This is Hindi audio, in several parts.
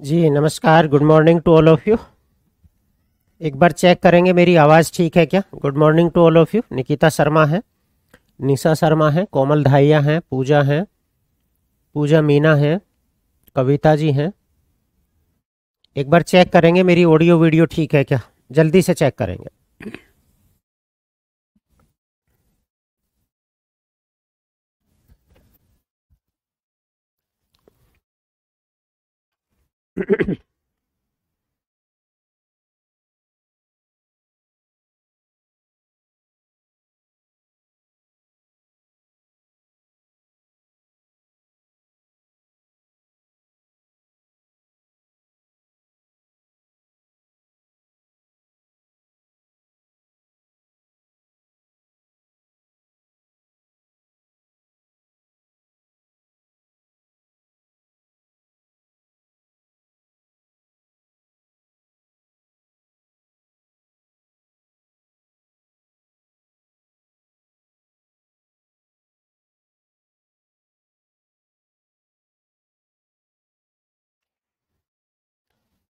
जी नमस्कार, good morning to all of you. एक बार चेक करेंगे मेरी आवाज़ ठीक है क्या। Good morning to all of you. Nikita Sharma है, निशा शर्मा है, कोमल धाइया हैं, पूजा मीना है, कविता जी हैं। एक बार चेक करेंगे मेरी ऑडियो वीडियो ठीक है क्या, जल्दी से चेक करेंगे।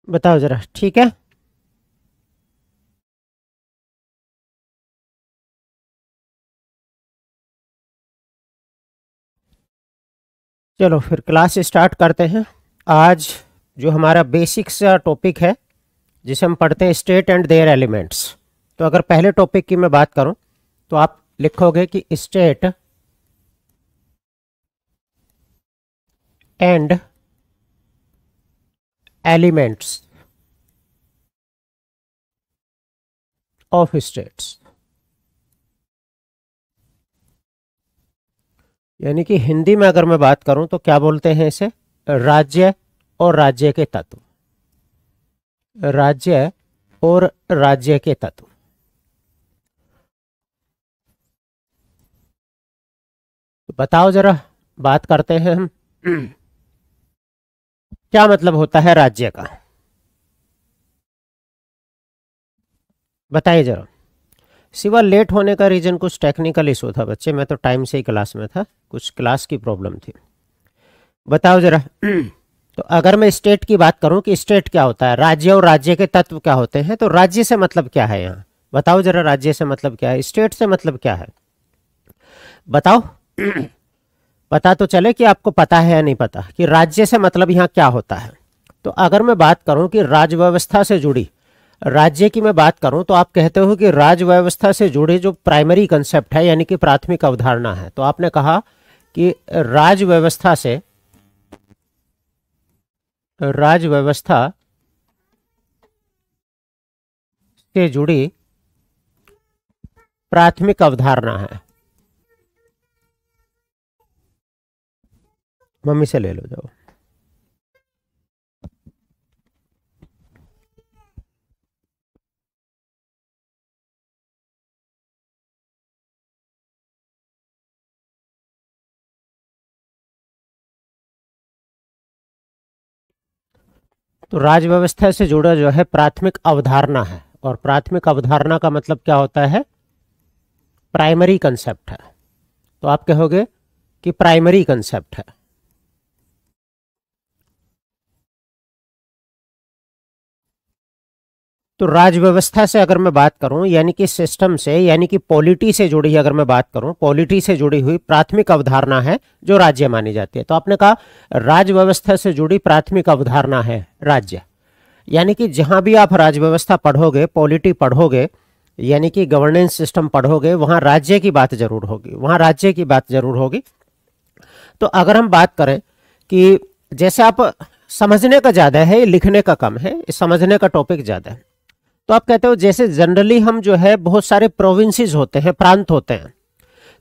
बताओ जरा, ठीक है। चलो फिर क्लास स्टार्ट करते हैं। आज जो हमारा बेसिक्स टॉपिक है जिसे हम पढ़ते हैं, स्टेट एंड देयर एलिमेंट्स। तो अगर पहले टॉपिक की मैं बात करूं तो आप लिखोगे कि state and elements of states, यानी कि हिंदी में अगर मैं बात करूं तो क्या बोलते हैं इसे, राज्य और राज्य के तत्व। राज्य और राज्य के तत्व। तो बताओ जरा, बात करते हैं हम। क्या मतलब होता है राज्य का, बताइए जरा। सिवा लेट होने का रीजन कुछ टेक्निकल इशू था बच्चे, मैं तो टाइम से ही क्लास में था, कुछ क्लास की प्रॉब्लम थी। बताओ जरा। तो अगर मैं स्टेट की बात करूं कि स्टेट क्या होता है, राज्य और राज्य के तत्व क्या होते हैं, तो राज्य से मतलब क्या है यहाँ, बताओ जरा। राज्य से मतलब क्या है, स्टेट से मतलब क्या है, बताओ। पता तो चले कि आपको पता है या नहीं पता कि राज्य से मतलब यहाँ क्या होता है। तो अगर मैं बात करूं कि राज्य व्यवस्था से जुड़ी राज्य की मैं बात करूं तो आप कहते हो कि राज्य व्यवस्था से जुड़े जो प्राइमरी कंसेप्ट है, यानी कि प्राथमिक अवधारणा है। तो आपने कहा कि राज्य व्यवस्था से जुड़ी प्राथमिक अवधारणा है। मम्मी से ले लो जाओ। तो राज्य व्यवस्था से जुड़ा जो है प्राथमिक अवधारणा है, और प्राथमिक अवधारणा का मतलब क्या होता है, प्राइमरी कंसेप्ट है। तो आप कहोगे कि प्राइमरी कंसेप्ट है। तो राज्य व्यवस्था से अगर मैं बात करूं, यानी कि सिस्टम से, यानी कि पॉलिटी से जुड़ी, अगर मैं बात करूं पॉलिटी से जुड़ी हुई प्राथमिक अवधारणा है जो राज्य मानी जाती है। तो आपने कहा राज्य व्यवस्था से जुड़ी प्राथमिक अवधारणा है राज्य, यानी कि जहां भी आप राज्य व्यवस्था पढ़ोगे, पॉलिटी पढ़ोगे, यानी कि गवर्नेंस सिस्टम पढ़ोगे, वहां राज्य की बात जरूर होगी, वहां राज्य की बात जरूर होगी। तो अगर हम बात करें कि जैसे आप समझने का ज्यादा है, लिखने का कम है, समझने का टॉपिक ज्यादा है। तो आप कहते हो जैसे जनरली हम जो है बहुत सारे प्रोविंसेस होते हैं, प्रांत होते हैं।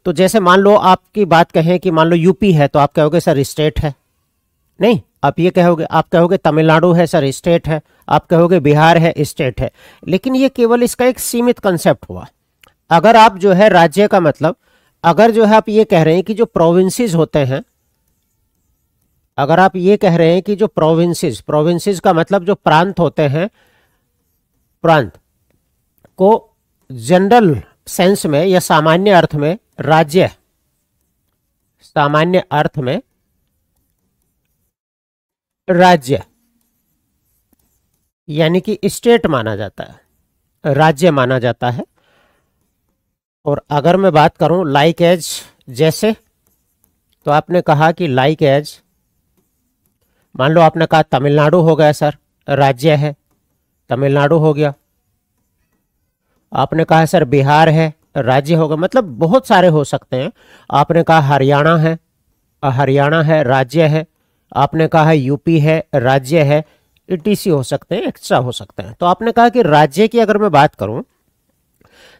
तो जैसे मान लो आपकी बात कहें कि मान लो यूपी है, तो आप कहोगे सर स्टेट है। नहीं, आप ये कहोगे, आप कहोगे तमिलनाडु है सर स्टेट है, आप कहोगे बिहार है स्टेट है। लेकिन ये केवल इसका एक सीमित कंसेप्ट हुआ। अगर आप जो है राज्य का मतलब, अगर जो है आप ये कह रहे हैं कि जो प्रोविंसेस होते हैं, अगर आप ये कह रहे हैं कि जो प्रोविंसेस, प्रोविंसेस का मतलब जो प्रांत होते हैं, प्रांत को जनरल सेंस में या सामान्य अर्थ में राज्य, सामान्य अर्थ में राज्य यानी कि स्टेट माना जाता है, राज्य माना जाता है। और अगर मैं बात करूं लाइक एज, जैसे, तो आपने कहा कि लाइक एज, मान लो आपने कहा तमिलनाडु हो गया सर, राज्य है, तमिलनाडु हो गया। आपने कहा सर बिहार है, राज्य होगा, मतलब बहुत सारे हो सकते हैं। आपने कहा हरियाणा है, हरियाणा है, राज्य है। आपने कहा है यूपी है, राज्य है, ईटीसी हो सकते हैं, एक्स्ट्रा हो सकते हैं। तो आपने कहा कि राज्य की अगर मैं बात करूं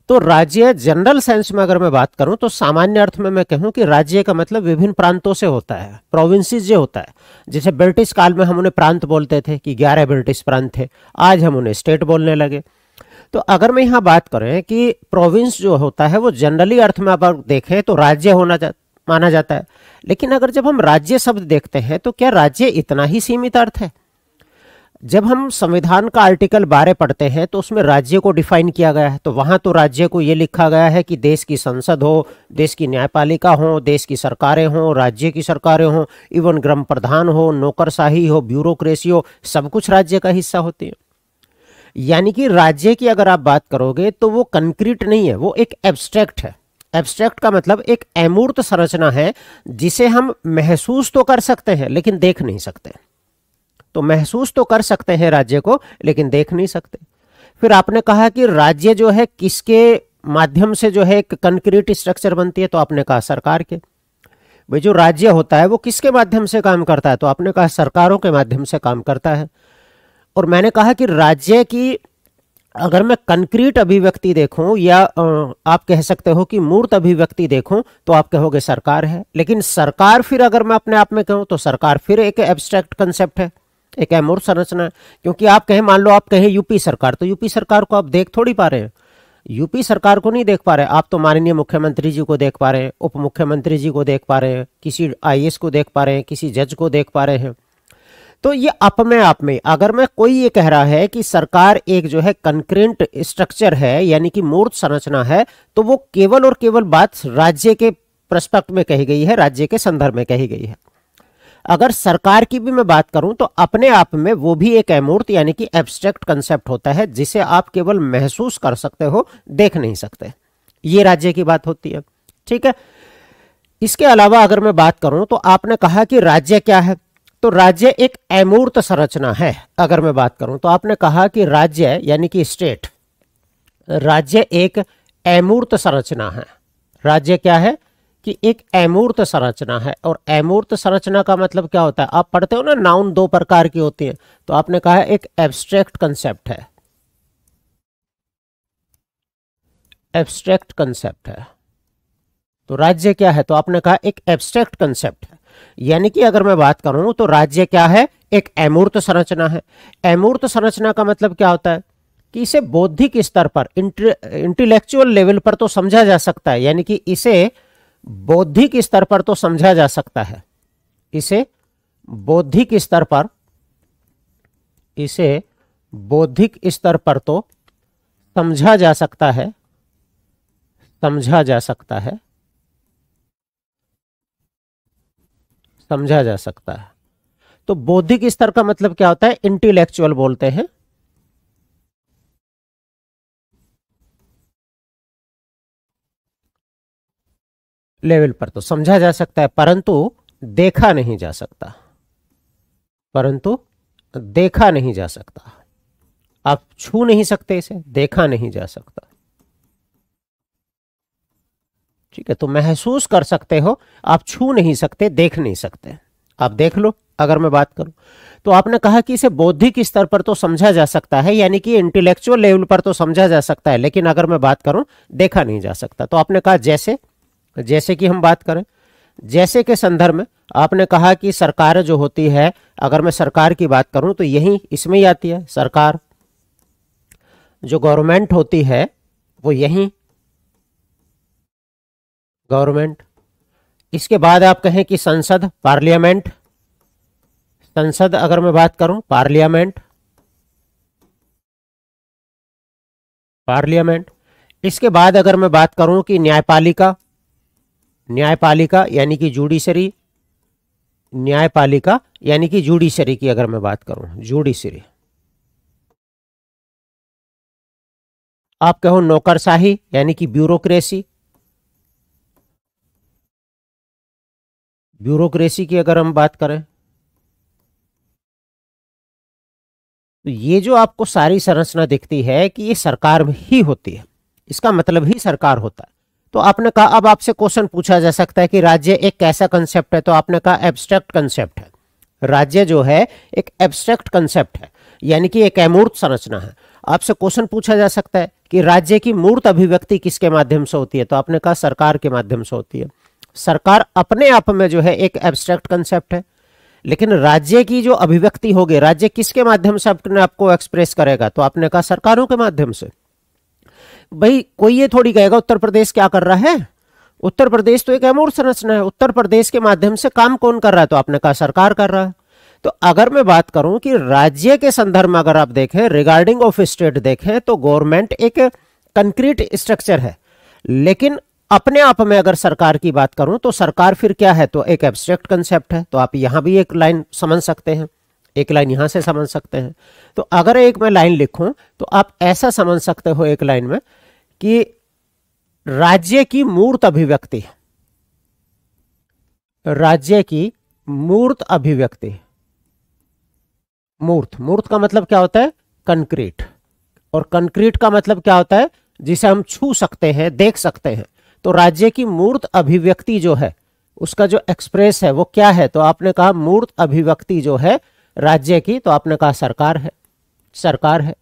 तो राज्य जनरल सेंस में अगर मैं बात करूं तो सामान्य अर्थ में मैं कहूं कि राज्य का मतलब विभिन्न प्रांतों से होता है, प्रोविंसेस जो होता है। जैसे ब्रिटिश काल में हम उन्हें प्रांत बोलते थे कि 11 ब्रिटिश प्रांत थे, आज हम उन्हें स्टेट बोलने लगे। तो अगर मैं यहाँ बात करें कि प्रोविंस जो होता है वो जनरली अर्थ में अगर देखें तो राज्य माना जाता है। लेकिन अगर जब हम राज्य शब्द देखते हैं तो क्या राज्य इतना ही सीमित अर्थ है? जब हम संविधान का आर्टिकल 12 पढ़ते हैं तो उसमें राज्य को डिफाइन किया गया है। तो वहां तो राज्य को यह लिखा गया है कि देश की संसद हो, देश की न्यायपालिका हो, देश की सरकारें हो, राज्य की सरकारें हो, इवन ग्राम प्रधान हो, नौकरशाही हो, ब्यूरोक्रेसी हो, सब कुछ राज्य का हिस्सा होती है। यानी कि राज्य की अगर आप बात करोगे तो वो कंक्रीट नहीं है, वो एक एब्स्ट्रैक्ट है। एब्स्ट्रैक्ट का मतलब एक अमूर्त संरचना है जिसे हम महसूस तो कर सकते हैं लेकिन देख नहीं सकते। तो महसूस तो कर सकते हैं राज्य को लेकिन देख नहीं सकते। फिर आपने कहा कि राज्य जो है किसके माध्यम से जो है एक कंक्रीट स्ट्रक्चर बनती है, तो आपने कहा सरकार के। भाई जो राज्य होता है वो किसके माध्यम से काम करता है, तो आपने कहा सरकारों के माध्यम से काम करता है। और मैंने कहा कि राज्य की अगर मैं कंक्रीट अभिव्यक्ति देखूं या आप कह सकते हो कि मूर्त अभिव्यक्ति देखूं तो आप कहोगे सरकार है। लेकिन सरकार फिर अगर मैं अपने आप में कहूं तो सरकार फिर एक एब्स्ट्रैक्ट कंसेप्ट है, एक अमूर्त संरचना है। क्योंकि आप कहें, मान लो आप कहें यूपी सरकार, तो यूपी सरकार को आप देख थोड़ी पा रहे हैं, यूपी सरकार को नहीं देख पा रहे। आप तो माननीय मुख्यमंत्री जी को देख पा रहे हैं, उप मुख्यमंत्री जी को देख पा रहे हैं, किसी आईएएस को देख पा रहे हैं, किसी जज को देख पा रहे हैं। तो ये अपने आप में अगर मैं कोई ये कह रहा है कि सरकार एक जो है कंक्रीट स्ट्रक्चर है यानी कि मूर्त संरचना है, तो वो केवल और केवल बात राज्य के प्रस्पेक्ट में कही गई है, राज्य के संदर्भ में कही गई है। अगर सरकार की भी मैं बात करूं तो अपने आप में वो भी एक अमूर्त यानी कि एब्स्ट्रैक्ट कंसेप्ट होता है जिसे आप केवल महसूस कर सकते हो, देख नहीं सकते। ये राज्य की बात होती है, ठीक है। इसके अलावा अगर मैं बात करूं तो आपने कहा कि राज्य क्या है, तो राज्य एक अमूर्त संरचना है। अगर मैं बात करूं तो आपने कहा कि राज्य यानी कि स्टेट, राज्य एक अमूर्त संरचना है। राज्य क्या है कि एक अमूर्त संरचना है। और अमूर्त संरचना का मतलब क्या होता है, आप पढ़ते हो ना नाउन 2 प्रकार की होती है, तो आपने कहा है एक एब्स्ट्रैक्ट कंसेप्ट है, एब्स्ट्रैक्ट कंसेप्ट है। तो राज्य क्या है, तो आपने कहा एक एब्स्ट्रैक्ट कंसेप्ट है। यानी कि अगर मैं बात करूं तो राज्य क्या है, एक अमूर्त संरचना है। अमूर्त संरचना का मतलब क्या होता है कि इसे बौद्धिक स्तर पर, इंटेलेक्चुअल लेवल पर तो समझा जा सकता है, यानी कि इसे बौद्धिक स्तर पर तो समझा जा सकता है, इसे बौद्धिक स्तर पर, इसे बौद्धिक स्तर पर तो समझा जा सकता है, समझा जा सकता है, समझा जा सकता है। तो बौद्धिक स्तर का मतलब क्या होता है, इंटेलेक्चुअल बोलते हैं। लेवल पर तो समझा जा सकता है परंतु देखा नहीं जा सकता, परंतु देखा नहीं जा सकता। आप छू नहीं सकते इसे, देखा नहीं जा सकता, ठीक है। तो महसूस कर सकते हो, आप छू नहीं सकते, देख नहीं सकते। आप देख लो अगर मैं बात करूं तो आपने कहा कि इसे बौद्धिक स्तर पर तो समझा जा सकता है, यानी कि इंटेलेक्चुअल लेवल पर तो समझा जा सकता है, लेकिन अगर मैं बात करूं देखा नहीं जा सकता। तो आपने कहा जैसे, जैसे कि हम बात करें, जैसे के संदर्भ में आपने कहा कि सरकार जो होती है, अगर मैं सरकार की बात करूं तो यही इसमें ही आती है। सरकार जो गवर्नमेंट होती है वो यही गवर्नमेंट। इसके बाद आप कहें कि संसद, पार्लियामेंट, संसद अगर मैं बात करूं पार्लियामेंट, पार्लियामेंट। इसके बाद अगर मैं बात करूं कि न्यायपालिका, न्यायपालिका यानी कि जुडिशरी, न्यायपालिका यानी कि जुडिशरी की अगर मैं बात करूं, जुडिशरी। आप कहो नौकरशाही यानी कि ब्यूरोक्रेसी। ब्यूरोक्रेसी की अगर हम बात करें तो ये जो आपको सारी संरचना दिखती है कि ये सरकार में ही होती है, इसका मतलब ही सरकार होता है। तो आपने कहा, अब आपसे क्वेश्चन पूछा जा सकता है कि राज्य एक कैसा कंसेप्ट है, तो आपने कहा एब्स्ट्रैक्ट कंसेप्ट है। राज्य जो है एक एब्स्ट्रैक्ट कंसेप्ट है, यानी कि एक अमूर्त संरचना है। आपसे क्वेश्चन पूछा जा सकता है कि राज्य की मूर्त अभिव्यक्ति किसके माध्यम से होती है, तो आपने कहा सरकार के माध्यम से होती है। सरकार अपने आप में जो है एक एब्स्ट्रैक्ट कंसेप्ट है, लेकिन राज्य की जो अभिव्यक्ति होगी, राज्य किसके माध्यम से अपने आप को एक्सप्रेस करेगा, तो आपने कहा सरकारों के माध्यम से। भाई कोई ये थोड़ी कहेगा उत्तर प्रदेश क्या कर रहा है, उत्तर प्रदेश तो एक अमूर्त संरचना है, उत्तर प्रदेश के माध्यम से काम कौन कर रहा है, तो आपने कहा सरकार कर रहा है। तो अगर मैं बात करूं कि राज्य के संदर्भ में अगर आप देखें, रिगार्डिंग ऑफ स्टेट देखें, तो गवर्नमेंट एक कंक्रीट स्ट्रक्चर है, लेकिन अपने आप में अगर सरकार की बात करूं तो सरकार फिर क्या है, तो एक एब्स्ट्रैक्ट कंसेप्ट है। तो आप यहां भी एक लाइन समझ सकते हैं, एक लाइन यहां से समझ सकते हैं। तो अगर एक मैं लाइन लिखूं तो आप ऐसा समझ सकते हो एक लाइन में कि राज्य की मूर्त अभिव्यक्ति, राज्य की मूर्त अभिव्यक्ति, मूर्त, मूर्त का मतलब क्या होता है, कंक्रीट, और कंक्रीट का मतलब क्या होता है, जिसे हम छू सकते हैं, देख सकते हैं। तो राज्य की मूर्त अभिव्यक्ति जो है, उसका जो एक्सप्रेस है वो क्या है, तो आपने कहा मूर्त अभिव्यक्ति जो है राज्य की, तो आपने कहा सरकार है, सरकार है।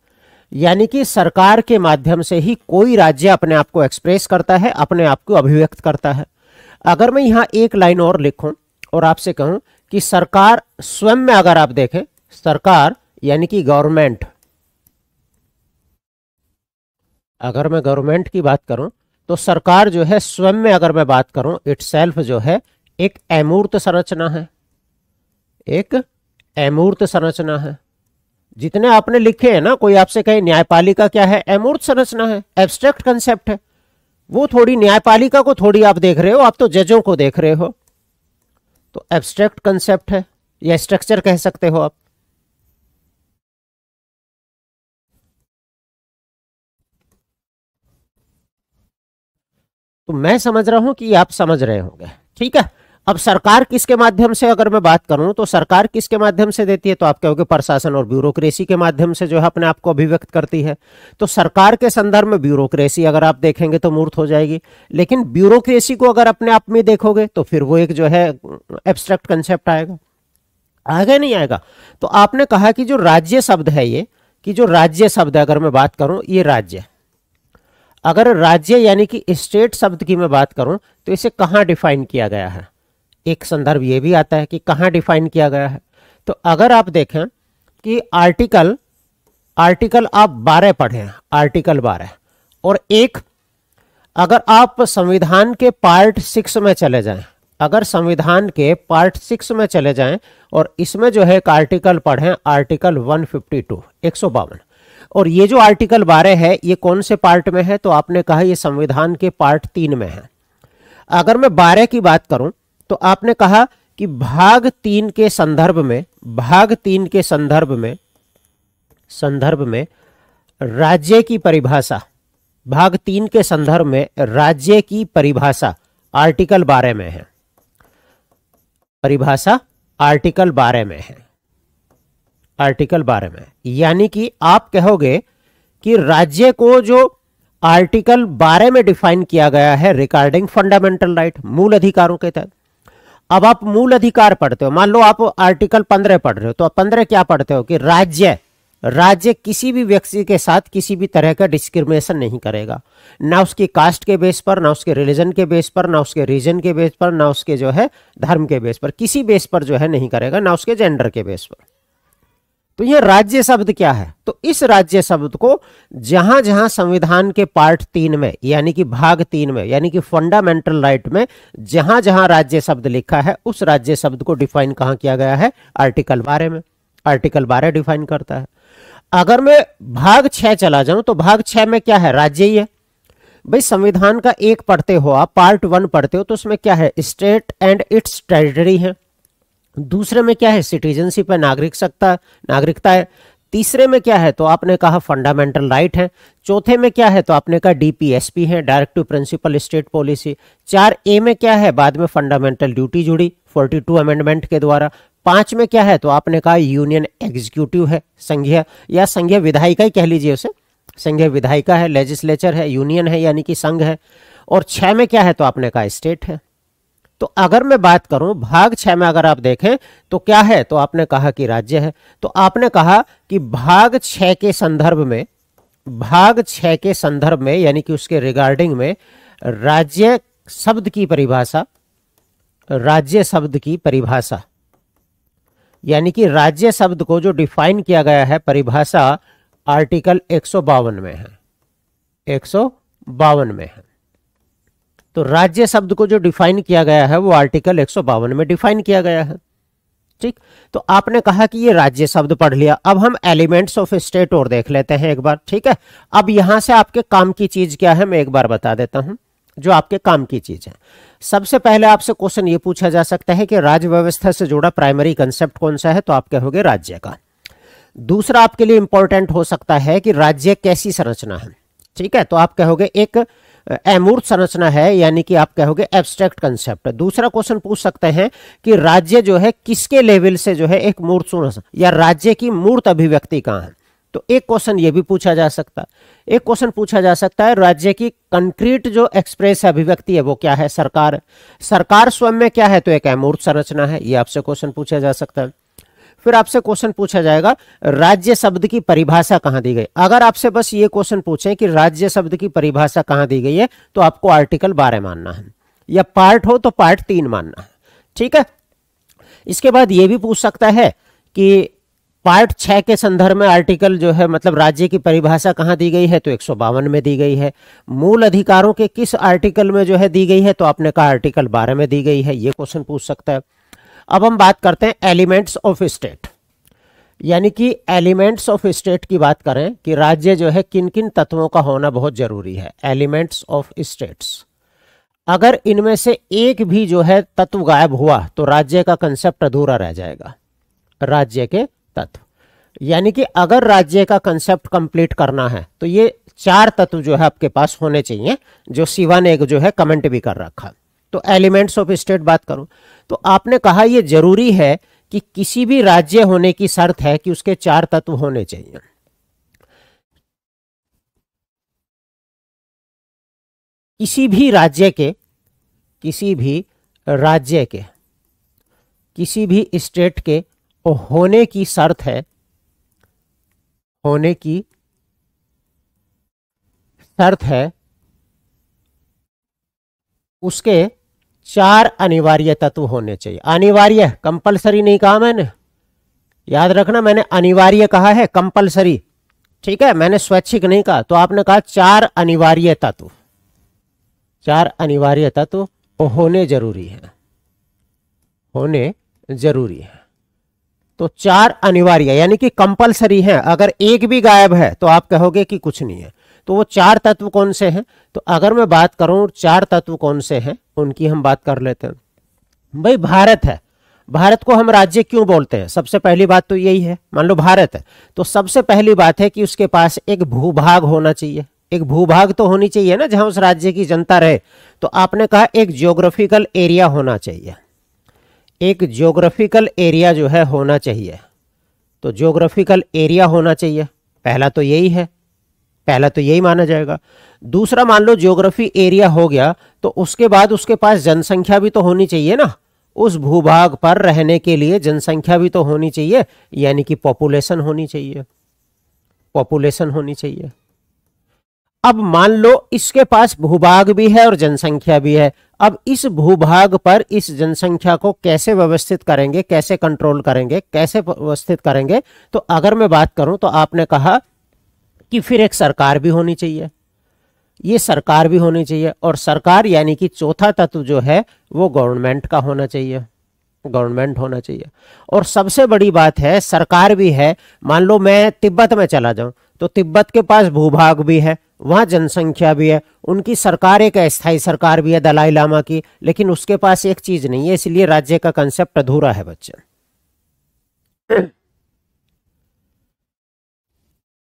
यानी कि सरकार के माध्यम से ही कोई राज्य अपने आप को एक्सप्रेस करता है, अपने आप को अभिव्यक्त करता है। अगर मैं यहां एक लाइन और लिखूं और आपसे कहूं कि सरकार स्वयं में अगर आप देखें, सरकार यानी कि गवर्नमेंट, अगर मैं गवर्नमेंट की बात करूं तो सरकार जो है स्वयं में अगर मैं बात करूं, इटसेल्फ जो है एक अमूर्त संरचना है, एक अमूर्त संरचना है। जितने आपने लिखे हैं ना, कोई आपसे कहे न्यायपालिका क्या है, अमूर्त संरचना है, एब्स्ट्रैक्ट कंसेप्ट है। वो थोड़ी न्यायपालिका को थोड़ी आप देख रहे हो, आप तो जजों को देख रहे हो, तो एब्स्ट्रैक्ट कंसेप्ट है या स्ट्रक्चर कह सकते हो आप। तो मैं समझ रहा हूं कि आप समझ रहे होंगे, ठीक है। अब सरकार किसके माध्यम से अगर मैं बात करूं तो सरकार किसके माध्यम से देती है, तो आप कहोगे प्रशासन और ब्यूरोक्रेसी के माध्यम से जो है अपने आप को अभिव्यक्त करती है। तो सरकार के संदर्भ में ब्यूरोक्रेसी अगर आप देखेंगे तो मूर्त हो जाएगी, लेकिन ब्यूरोक्रेसी को अगर अपने आप में देखोगे तो फिर वो एक जो है एब्स्ट्रैक्ट कंसेप्ट आएगा, आगे नहीं आएगा। तो आपने कहा कि जो राज्य शब्द है, ये कि जो राज्य शब्द है अगर मैं बात करूं, ये राज्य, अगर राज्य यानी कि स्टेट शब्द की मैं बात करूं तो इसे कहां डिफाइन किया गया है, एक संदर्भ ये भी आता है कि कहां डिफाइन किया गया है। तो अगर आप देखें कि आर्टिकल आप 12 पढ़े हैं, आर्टिकल 12, और एक अगर आप संविधान के पार्ट 6 में चले जाएं, अगर संविधान के पार्ट 6 में चले जाएं और इसमें जो है एक आर्टिकल पढ़ें, आर्टिकल 152, 152, और ये जो आर्टिकल 12 है ये कौन से पार्ट में है, तो आपने कहा ये संविधान के पार्ट 3 में है। अगर मैं 12 की बात करूं तो आपने कहा कि भाग 3 के संदर्भ में, भाग 3 के संदर्भ में राज्य की परिभाषा, भाग 3 के संदर्भ में राज्य की परिभाषा आर्टिकल 12 में है, परिभाषा आर्टिकल 12 में है, आर्टिकल 12 में। यानी कि आप कहोगे कि राज्य को जो आर्टिकल 12 में डिफाइन किया गया है रिगार्डिंग फंडामेंटल राइट, मूल अधिकारों के तहत। अब आप मूल अधिकार पढ़ते हो, मान लो आप आर्टिकल 15 पढ़ रहे हो, तो आप 15 क्या पढ़ते हो कि राज्य किसी भी व्यक्ति के साथ किसी भी तरह का डिस्क्रिमिनेशन नहीं करेगा, ना उसकी कास्ट के बेस पर, ना उसके रिलीजन के बेस पर, ना उसके रीजन के बेस पर, ना उसके जो है धर्म के बेस पर, किसी बेस पर जो है नहीं करेगा, ना उसके जेंडर के बेस पर। तो यह राज्य शब्द क्या है, तो इस राज्य शब्द को जहां जहां संविधान के पार्ट 3 में यानी कि भाग 3 में यानी कि फंडामेंटल राइट में जहां जहां राज्य शब्द लिखा है, उस राज्य शब्द को डिफाइन कहां किया गया है, आर्टिकल 12 में। आर्टिकल 12 डिफाइन करता है। अगर मैं भाग 6 चला जाऊं तो भाग 6 में क्या है, राज्य ही है। भाई संविधान का एक पढ़ते हो आप, पार्ट 1 पढ़ते हो, तो उसमें क्या है, स्टेट एंड इट्स टेरिटरी है। दूसरे में क्या है, सिटीजनशिप है, नागरिकता है। तीसरे में क्या है तो आपने कहा फंडामेंटल राइट है। चौथे में क्या है तो आपने कहा डीपीएसपी है, direct to principle state policy. 4A में क्या है, बाद में फंडामेंटल ड्यूटी जुड़ी 42 अमेंडमेंट के द्वारा। 5 में क्या है तो आपने कहा यूनियन एग्जीक्यूटिव है, संघीय या संघीय विधायिका ही कह लीजिए उसे, संघीय विधायिका है, लेजिस्लेचर है, यूनियन है यानी कि संघ है। और 6 में क्या है तो आपने कहा स्टेट है। तो अगर मैं बात करूं भाग 6 में अगर आप देखें तो क्या है तो आपने कहा कि राज्य है। तो आपने कहा कि भाग 6 के संदर्भ में, भाग 6 के संदर्भ में यानी कि उसके रिगार्डिंग में राज्य शब्द की परिभाषा, राज्य शब्द की परिभाषा यानी कि राज्य शब्द को जो डिफाइन किया गया है परिभाषा आर्टिकल 152 में है, 152 में है। तो राज्य शब्द को जो डिफाइन किया गया है वो आर्टिकल 152 में डिफाइन किया गया है। ठीक, तो आपने कहा कि ये राज्य शब्द पढ़ लिया। अब हम एलिमेंट्स ऑफ स्टेट और देख लेते हैं एक बार। ठीक है, अब यहां से आपके काम की चीज क्या है मैं एक बार बता देता हूं, जो आपके काम की चीज है। सबसे पहले आपसे क्वेश्चन ये पूछा जा सकता है कि राज्य व्यवस्था से जुड़ा प्राइमरी कंसेप्ट कौन सा है, तो आप कहोगे राज्य का। दूसरा आपके लिए इंपॉर्टेंट हो सकता है कि राज्य कैसी संरचना है। ठीक है, तो आप कहोगे एक अमूर्त संरचना है यानी कि आप कहोगे एब्स्ट्रैक्ट कंसेप्ट। दूसरा क्वेश्चन पूछ सकते हैं कि राज्य जो है किसके लेवल से जो है एक मूर्त संरचना या राज्य की मूर्त अभिव्यक्ति कहां है, तो एक क्वेश्चन ये भी पूछा जा सकता है। एक क्वेश्चन पूछा जा सकता है राज्य की कंक्रीट जो एक्सप्रेस अभिव्यक्ति है वो क्या है, सरकार। सरकार स्वयं में क्या है तो एक अमूर्त संरचना है, ये आपसे क्वेश्चन पूछा जा सकता है। फिर आपसे क्वेश्चन पूछा जाएगा राज्य शब्द की परिभाषा कहां दी गई। अगर आपसे बस ये क्वेश्चन पूछें कि राज्य शब्द की परिभाषा कहां दी गई है तो आपको आर्टिकल 12 मानना है, या पार्ट हो तो पार्ट 3 मानना है। ठीक है, इसके बाद ये भी पूछ सकता है कि पार्ट 6 के संदर्भ में आर्टिकल जो है मतलब राज्य की परिभाषा कहां दी गई है, तो 152 में दी गई है। मूल अधिकारों के किस आर्टिकल में जो है दी गई है, तो आपने कहा आर्टिकल 12 में दी गई है, ये क्वेश्चन पूछ सकता है। अब हम बात करते हैं एलिमेंट्स ऑफ स्टेट, यानी कि एलिमेंट्स ऑफ स्टेट की बात करें कि राज्य जो है किन किन तत्वों का होना बहुत जरूरी है। एलिमेंट्स ऑफ स्टेट्स, अगर इनमें से एक भी जो है तत्व गायब हुआ तो राज्य का कंसेप्ट अधूरा रह जाएगा। राज्य के तत्व, यानी कि अगर राज्य का कंसेप्ट कंप्लीट करना है तो ये 4 तत्व जो है आपके पास होने चाहिए, जो शिवा ने जो है कमेंट भी कर रखा। तो एलिमेंट्स ऑफ स्टेट बात करूं तो आपने कहा यह जरूरी है कि किसी भी राज्य होने की शर्त है कि उसके 4 तत्व होने चाहिए। किसी भी राज्य के, किसी भी राज्य के, किसी भी स्टेट के होने की शर्त है, होने की शर्त है उसके 4 अनिवार्य तत्व होने चाहिए। अनिवार्य, कंपलसरी नहीं कहा मैंने, याद रखना मैंने अनिवार्य कहा है, कंपलसरी। ठीक है, मैंने स्वैच्छिक नहीं कहा। तो आपने कहा 4 अनिवार्य तत्व, 4 अनिवार्य तत्व होने जरूरी है, होने जरूरी है। तो 4 अनिवार्य यानी कि कंपलसरी है, अगर एक भी गायब है तो आप कहोगे कि कुछ नहीं है। तो वो 4 तत्व कौन से हैं, तो अगर मैं बात करूं 4 तत्व कौन से हैं उनकी हम बात कर लेते हैं। भाई भारत है, भारत को हम राज्य क्यों बोलते हैं, सबसे पहली बात तो यही है। मान लो भारत है तो सबसे पहली बात है कि उसके पास एक भूभाग होना चाहिए, एक भूभाग तो होनी चाहिए ना जहां उस राज्य की जनता रहे। तो आपने कहा एक ज्योग्राफिकल एरिया होना चाहिए, एक ज्योग्राफिकल एरिया जो है होना चाहिए। तो ज्योग्राफिकल एरिया होना चाहिए, पहला तो यही है, पहला तो यही माना जाएगा। दूसरा मान लो ज्योग्राफी एरिया हो गया तो उसके बाद उसके पास जनसंख्या भी तो होनी चाहिए ना, उस भूभाग पर रहने के लिए जनसंख्या भी तो होनी चाहिए, यानी कि पॉपुलेशन होनी चाहिए, पॉपुलेशन होनी चाहिए। अब मान लो इसके पास भूभाग भी है और जनसंख्या भी है, अब इस भूभाग पर इस जनसंख्या को कैसे व्यवस्थित करेंगे, कैसे कंट्रोल करेंगे, कैसे व्यवस्थित करेंगे। तो अगर मैं बात करूं तो आपने कहा कि फिर एक सरकार भी होनी चाहिए, ये सरकार भी होनी चाहिए। और सरकार यानी कि चौथा तत्व जो है वो गवर्नमेंट का होना चाहिए, गवर्नमेंट होना चाहिए। और सबसे बड़ी बात है सरकार भी है, मान लो मैं तिब्बत में चला जाऊं तो तिब्बत के पास भूभाग भी है, वहां जनसंख्या भी है, उनकी सरकार एक अस्थायी सरकार भी है दलाई लामा की, लेकिन उसके पास एक चीज नहीं है, इसलिए राज्य का कंसेप्ट अधूरा है बच्चे।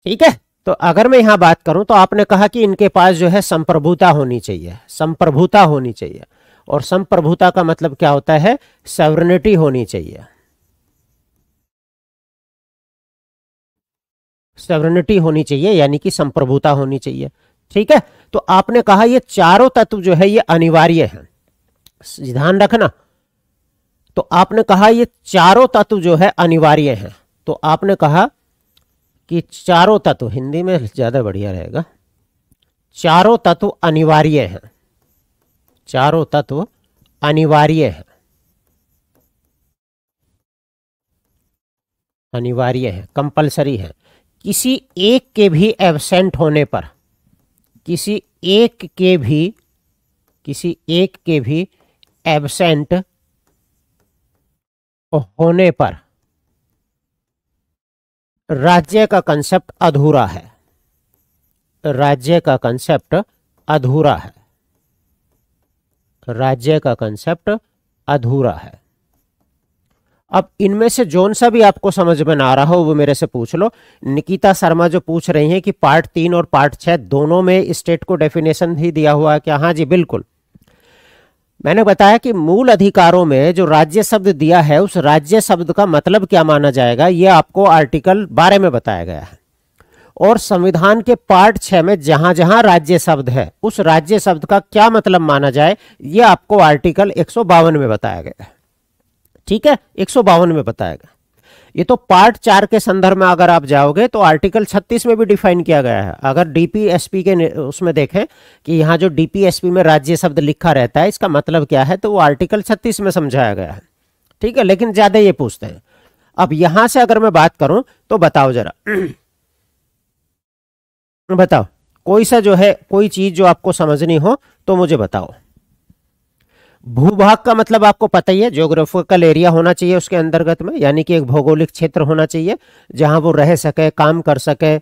ठीक है। तो अगर मैं यहां बात करूं तो आपने कहा कि इनके पास जो है संप्रभुता होनी चाहिए, संप्रभुता होनी चाहिए, और संप्रभुता का मतलब क्या होता है, सॉवरेनिटी होनी चाहिए, सॉवरेनिटी होनी चाहिए, यानी कि संप्रभुता होनी चाहिए। ठीक है। तो आपने कहा ये चारों तत्व जो है ये अनिवार्य है, ध्यान रखना। तो आपने कहा ये चारों तत्व जो है अनिवार्य हैं। तो आपने कहा कि चारों तत्व, हिंदी में ज्यादा बढ़िया रहेगा, चारों तत्व अनिवार्य हैं, चारों तत्व अनिवार्य हैं, अनिवार्य है, कंपलसरी है। किसी एक के भी एब्सेंट होने पर, किसी एक के भी, किसी एक के भी एब्सेंट होने पर राज्य का कंसेप्ट अधूरा है, राज्य का कंसेप्ट अधूरा है, राज्य का कंसेप्ट अधूरा है। अब इनमें से जोन सा भी आपको समझ में ना आ रहा हो वो मेरे से पूछ लो। निकिता शर्मा जो पूछ रही हैं कि पार्ट 3 और पार्ट 6 दोनों में स्टेट को डेफिनेशन ही दिया हुआ है क्या? हाँ जी बिल्कुल। मैंने बताया कि मूल अधिकारों में जो राज्य शब्द दिया है उस राज्य शब्द का मतलब क्या माना जाएगा ये आपको आर्टिकल 12 में बताया गया है, और संविधान के पार्ट 6 में जहां जहां राज्य शब्द है उस राज्य शब्द का क्या मतलब माना जाए ये आपको आर्टिकल 152 में बताया गया है। ठीक है, 152 में बताया गया। ये तो पार्ट 4 के संदर्भ में अगर आप जाओगे तो आर्टिकल 36 में भी डिफाइन किया गया है। अगर डीपीएसपी के उसमें देखें कि यहाँ जो डीपीएसपी में राज्य शब्द लिखा रहता है इसका मतलब क्या है, तो वो आर्टिकल 36 में समझाया गया है। ठीक है, लेकिन ज्यादा ये पूछते हैं। अब यहां से अगर मैं बात करूं तो बताओ जरा बताओ कोई सा जो है, कोई चीज जो आपको समझनी हो तो मुझे बताओ। भूभाग का मतलब आपको पता ही है, ज्योग्राफिकल एरिया होना चाहिए उसके अंतर्गत में, यानी कि एक भौगोलिक क्षेत्र होना चाहिए जहां वो रह सके, काम कर सके।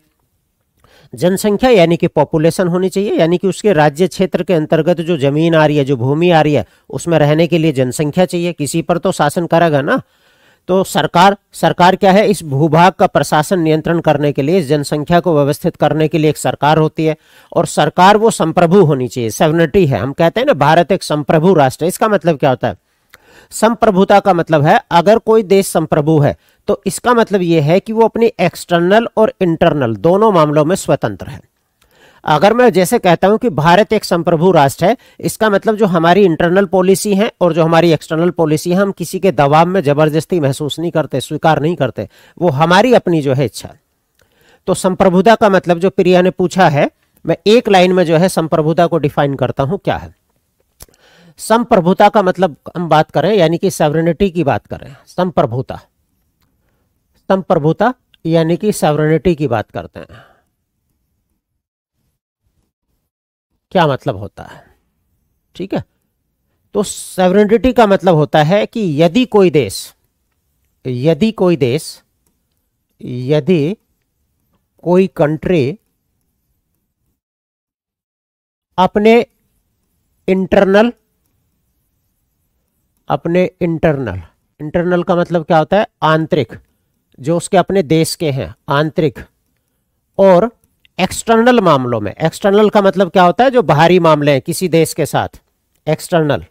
जनसंख्या यानी कि पॉपुलेशन होनी चाहिए, यानी कि उसके राज्य क्षेत्र के अंतर्गत जो जमीन आ रही है, जो भूमि आ रही है उसमें रहने के लिए जनसंख्या चाहिए, किसी पर तो शासन करेगा ना। तो सरकार क्या है, इस भूभाग का प्रशासन नियंत्रण करने के लिए, इस जनसंख्या को व्यवस्थित करने के लिए एक सरकार होती है, और सरकार वो संप्रभु होनी चाहिए, सॉवरेनिटी है। हम कहते हैं ना भारत एक संप्रभु राष्ट्र है, इसका मतलब क्या होता है? संप्रभुता का मतलब है अगर कोई देश संप्रभु है तो इसका मतलब यह है कि वो अपनी एक्सटर्नल और इंटरनल दोनों मामलों में स्वतंत्र है। अगर मैं जैसे कहता हूं कि भारत एक संप्रभु राष्ट्र है, इसका मतलब जो हमारी इंटरनल पॉलिसी है और जो हमारी एक्सटर्नल पॉलिसी है हम किसी के दबाव में जबरदस्ती महसूस नहीं करते, स्वीकार नहीं करते, वो हमारी अपनी जो है इच्छा। तो संप्रभुता का मतलब जो प्रिया ने पूछा है, मैं एक लाइन में जो है संप्रभुता को डिफाइन करता हूं क्या है। संप्रभुता का मतलब हम बात करें यानी कि सॉवरेनिटी की बात करें, संप्रभुता, संप्रभुता यानी कि सॉवरेनिटी की बात करते हैं, क्या मतलब होता है? ठीक है, तो सॉवरेनिटी का मतलब होता है कि यदि कोई देश, यदि कोई कंट्री अपने इंटरनल का मतलब क्या होता है? आंतरिक, जो उसके अपने देश के हैं आंतरिक, और एक्सटर्नल मामलों में, एक्सटर्नल का मतलब क्या होता है? जो बाहरी मामले हैं किसी देश के साथ, एक्सटर्नल,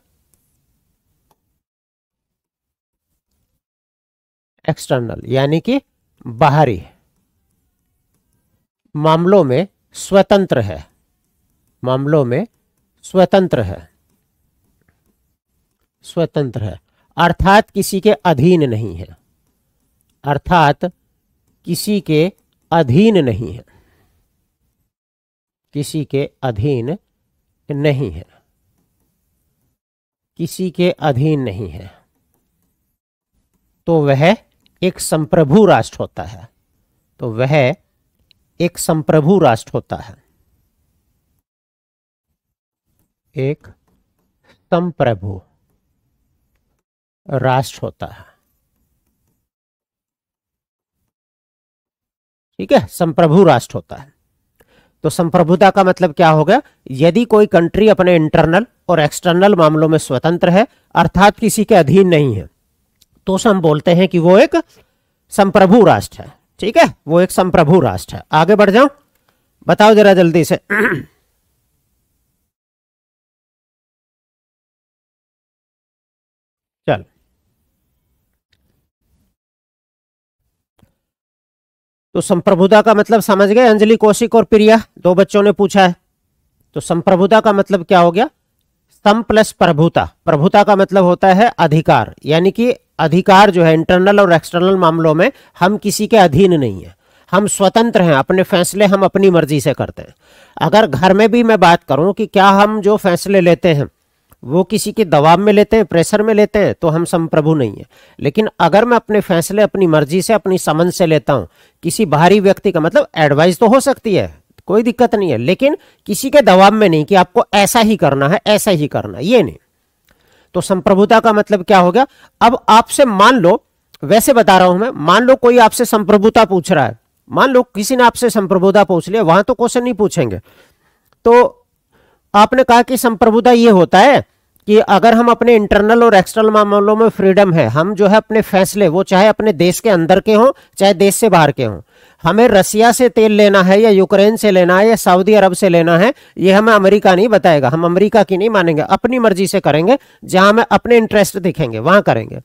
यानी कि बाहरी मामलों में स्वतंत्र है, मामलों में स्वतंत्र है, स्वतंत्र है, अर्थात किसी के अधीन नहीं है, अर्थात किसी के अधीन नहीं है, किसी के अधीन नहीं है, किसी के अधीन नहीं है, तो वह एक संप्रभु राष्ट्र होता है, तो वह एक संप्रभु राष्ट्र होता है, एक संप्रभु राष्ट्र होता है। ठीक है, संप्रभु राष्ट्र होता है। तो संप्रभुता का मतलब क्या होगा? यदि कोई कंट्री अपने इंटरनल और एक्सटर्नल मामलों में स्वतंत्र है अर्थात किसी के अधीन नहीं है, तो हम बोलते हैं कि वो एक संप्रभु राष्ट्र है। ठीक है, वो एक संप्रभु राष्ट्र है। आगे बढ़ जाओ, बताओ जरा जल्दी से। चल, तो संप्रभुता का मतलब समझ गए? अंजलि कौशिक और प्रिया, दो बच्चों ने पूछा है। तो संप्रभुता का मतलब क्या हो गया? सम प्लस प्रभुता। प्रभुता का मतलब होता है अधिकार, यानी कि अधिकार जो है इंटरनल और एक्सटर्नल मामलों में हम किसी के अधीन नहीं है, हम स्वतंत्र हैं, अपने फैसले हम अपनी मर्जी से करते हैं। अगर घर में भी मैं बात करूं कि क्या हम जो फैसले लेते हैं वो किसी के दबाव में लेते हैं, प्रेशर में लेते हैं, तो हम संप्रभु नहीं है। लेकिन अगर मैं अपने फैसले अपनी मर्जी से, अपनी समझ से लेता हूं, किसी बाहरी व्यक्ति का मतलब एडवाइस तो हो सकती है, कोई दिक्कत नहीं है, लेकिन किसी के दबाव में नहीं कि आपको ऐसा ही करना है, ऐसा ही करना है, ये नहीं। तो संप्रभुता का मतलब क्या हो गया? अब आपसे मान लो, वैसे बता रहा हूं मैं, मान लो कोई आपसे संप्रभुता पूछ रहा है, मान लो किसी ने आपसे संप्रभुता पूछ लिया, वहां तो क्वेश्चन नहीं पूछेंगे। तो आपने कहा कि संप्रभुता ये होता है कि अगर हम अपने इंटरनल और एक्सटर्नल मामलों में फ्रीडम है, हम जो है अपने फैसले, वो चाहे अपने देश के अंदर के हों चाहे देश से बाहर के हों, हमें रसिया से तेल लेना है या यूक्रेन से लेना है या सऊदी अरब से लेना है, ये हमें अमेरिका नहीं बताएगा, हम अमेरिका की नहीं मानेंगे, अपनी मर्जी से करेंगे, जहां हमें अपने इंटरेस्ट दिखेंगे वहां करेंगे।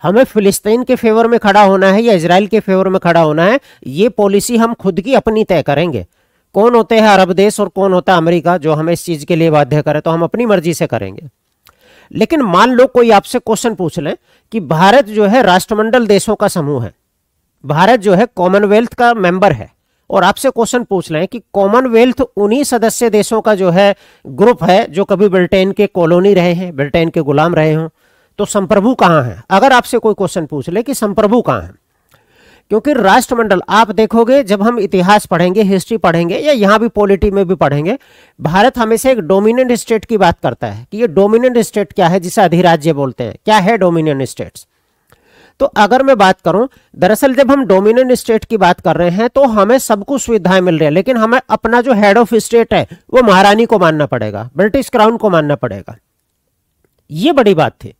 हमें फिलिस्तीन के फेवर में खड़ा होना है या इजराइल के फेवर में खड़ा होना है, ये पॉलिसी हम खुद की अपनी तय करेंगे। कौन होते हैं अरब देश और कौन होता है अमेरिका जो हमें इस चीज के लिए बाध्य करे, तो हम अपनी मर्जी से करेंगे। लेकिन मान लो कोई आपसे क्वेश्चन पूछ ले कि भारत जो है राष्ट्रमंडल देशों का समूह है, भारत जो है कॉमनवेल्थ का मेंबर है, और आपसे क्वेश्चन पूछ लें कि कॉमनवेल्थ उन्हीं सदस्य देशों का जो है ग्रुप है जो कभी ब्रिटेन के कॉलोनी रहे हैं, ब्रिटेन के गुलाम रहे हों, तो संप्रभु कहां है? अगर आपसे कोई क्वेश्चन पूछ ले कि संप्रभु कहां है, क्योंकि राष्ट्रमंडल, आप देखोगे जब हम इतिहास पढ़ेंगे, हिस्ट्री पढ़ेंगे या यहां भी पॉलिटी में भी पढ़ेंगे, भारत हमेशा एक डोमिनेंट स्टेट की बात करता है कि ये डोमिनेंट स्टेट क्या है, जिसे अधिराज्य बोलते हैं। क्या है डोमिनेंट स्टेट्स? तो अगर मैं बात करूं, दरअसल जब हम डोमिनेंट स्टेट की बात कर रहे हैं तो हमें सब कुछ सुविधाएं मिल रही है, लेकिन हमें अपना जो हेड ऑफ स्टेट है वो महारानी को मानना पड़ेगा, ब्रिटिश क्राउन को मानना पड़ेगा। ये बड़ी बात थी।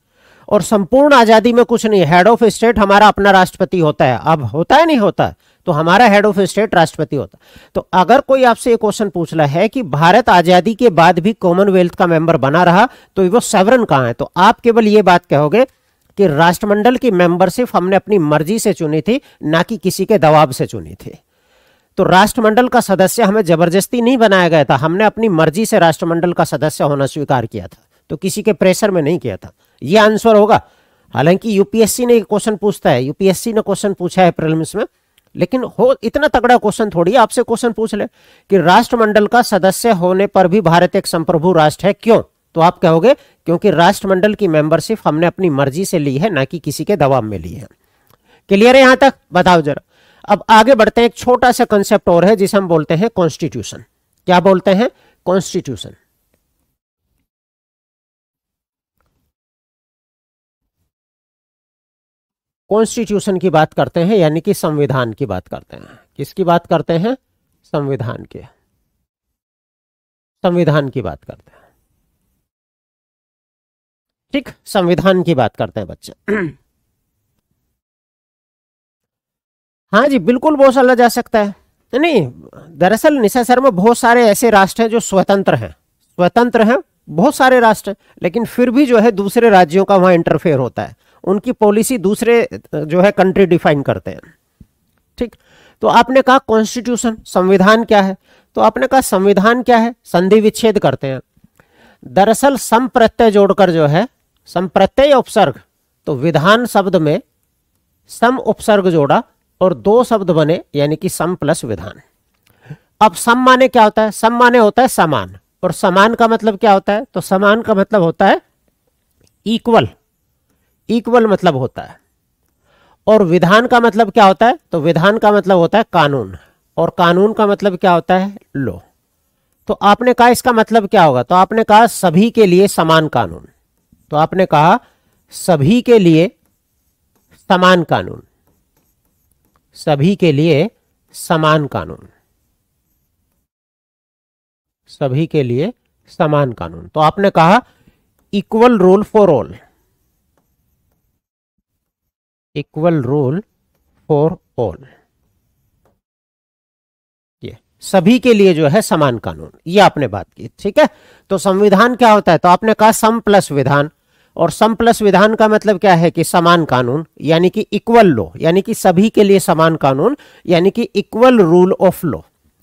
और संपूर्ण आजादी में कुछ नहीं, हेड ऑफ स्टेट हमारा अपना राष्ट्रपति होता है। अब होता है नहीं होता, तो हमारा हेड ऑफ स्टेट राष्ट्रपति होता। तो अगर कोई आपसे ये क्वेश्चन पूछ रहा है कि भारत आजादी के बाद भी कॉमनवेल्थ का मेंबर बना रहा, तो वो सॉवरेन कहां है, तो आप केवल ये बात कहोगे कि राष्ट्रमंडल की मेंबरशिप हमने अपनी मर्जी से चुनी थी, ना कि किसी के दबाव से चुनी थी। तो राष्ट्रमंडल का सदस्य हमें जबरदस्ती नहीं बनाया गया था, हमने अपनी मर्जी से राष्ट्रमंडल का सदस्य होना स्वीकार किया था, तो किसी के प्रेशर में नहीं किया था। यह आंसर होगा। हालांकि यूपीएससी ने क्वेश्चन पूछता है, यूपीएससी ने क्वेश्चन पूछा है प्रीलिम्स में, लेकिन हो इतना तगड़ा क्वेश्चन थोड़ी आपसे क्वेश्चन पूछ ले कि राष्ट्रमंडल का सदस्य होने पर भी भारत एक संप्रभु राष्ट्र है, क्यों? तो आप कहोगे क्योंकि राष्ट्रमंडल की मेंबरशिप हमने अपनी मर्जी से ली है, ना कि किसी के दबाव में ली है। क्लियर है यहां तक? बताओ जरा। अब आगे बढ़ते हैं। एक छोटा सा कंसेप्ट और है जिसे हम बोलते हैं कॉन्स्टिट्यूशन। क्या बोलते हैं? कॉन्स्टिट्यूशन। कॉन्स्टिट्यूशन की बात करते हैं, यानी कि संविधान की बात करते हैं। किसकी बात करते हैं? संविधान के। संविधान की बात करते हैं, ठीक, संविधान की बात करते हैं बच्चे। हाँ जी, बिल्कुल बोला जा सकता है। नहीं, दरअसल निशा शर्मा, बहुत सारे ऐसे राष्ट्र हैं जो स्वतंत्र हैं, स्वतंत्र हैं, बहुत सारे राष्ट्र हैं, लेकिन फिर भी जो है दूसरे राज्यों का वहां इंटरफेयर होता है, उनकी पॉलिसी दूसरे जो है कंट्री डिफाइन करते हैं। ठीक, तो आपने कहा कॉन्स्टिट्यूशन, संविधान क्या है? तो आपने कहा संविधान क्या है? संधि विच्छेद करते हैं। दरअसल सम प्रत्यय जोड़कर जो है, सम प्रत्यय या उपसर्ग, तो विधान शब्द में सम उपसर्ग जोड़ा और दो शब्द बने, यानी कि सम प्लस विधान। अब सम माने क्या होता है? सम माने होता है समान, और समान का मतलब क्या होता है? तो समान का मतलब होता है इक्वल, इक्वल मतलब होता है। और विधान का मतलब क्या होता है? तो विधान का मतलब होता है कानून, और कानून का मतलब क्या होता है? लॉ। तो आपने कहा इसका मतलब क्या होगा? तो आपने कहा सभी के लिए समान कानून। तो आपने कहा सभी के लिए समान कानून, सभी के लिए समान कानून, सभी के लिए समान कानून। तो आपने कहा equal rule for all, equal rule for all, ये सभी के लिए जो है समान कानून, ये आपने बात की, ठीक है। तो संविधान क्या होता है, तो आपने कहा सम प्लस विधान, और सम प्लस विधान का मतलब क्या है कि समान कानून, यानी कि इक्वल लॉ, यानी कि सभी के लिए समान कानून, यानी कि इक्वल रूल ऑफ लॉ,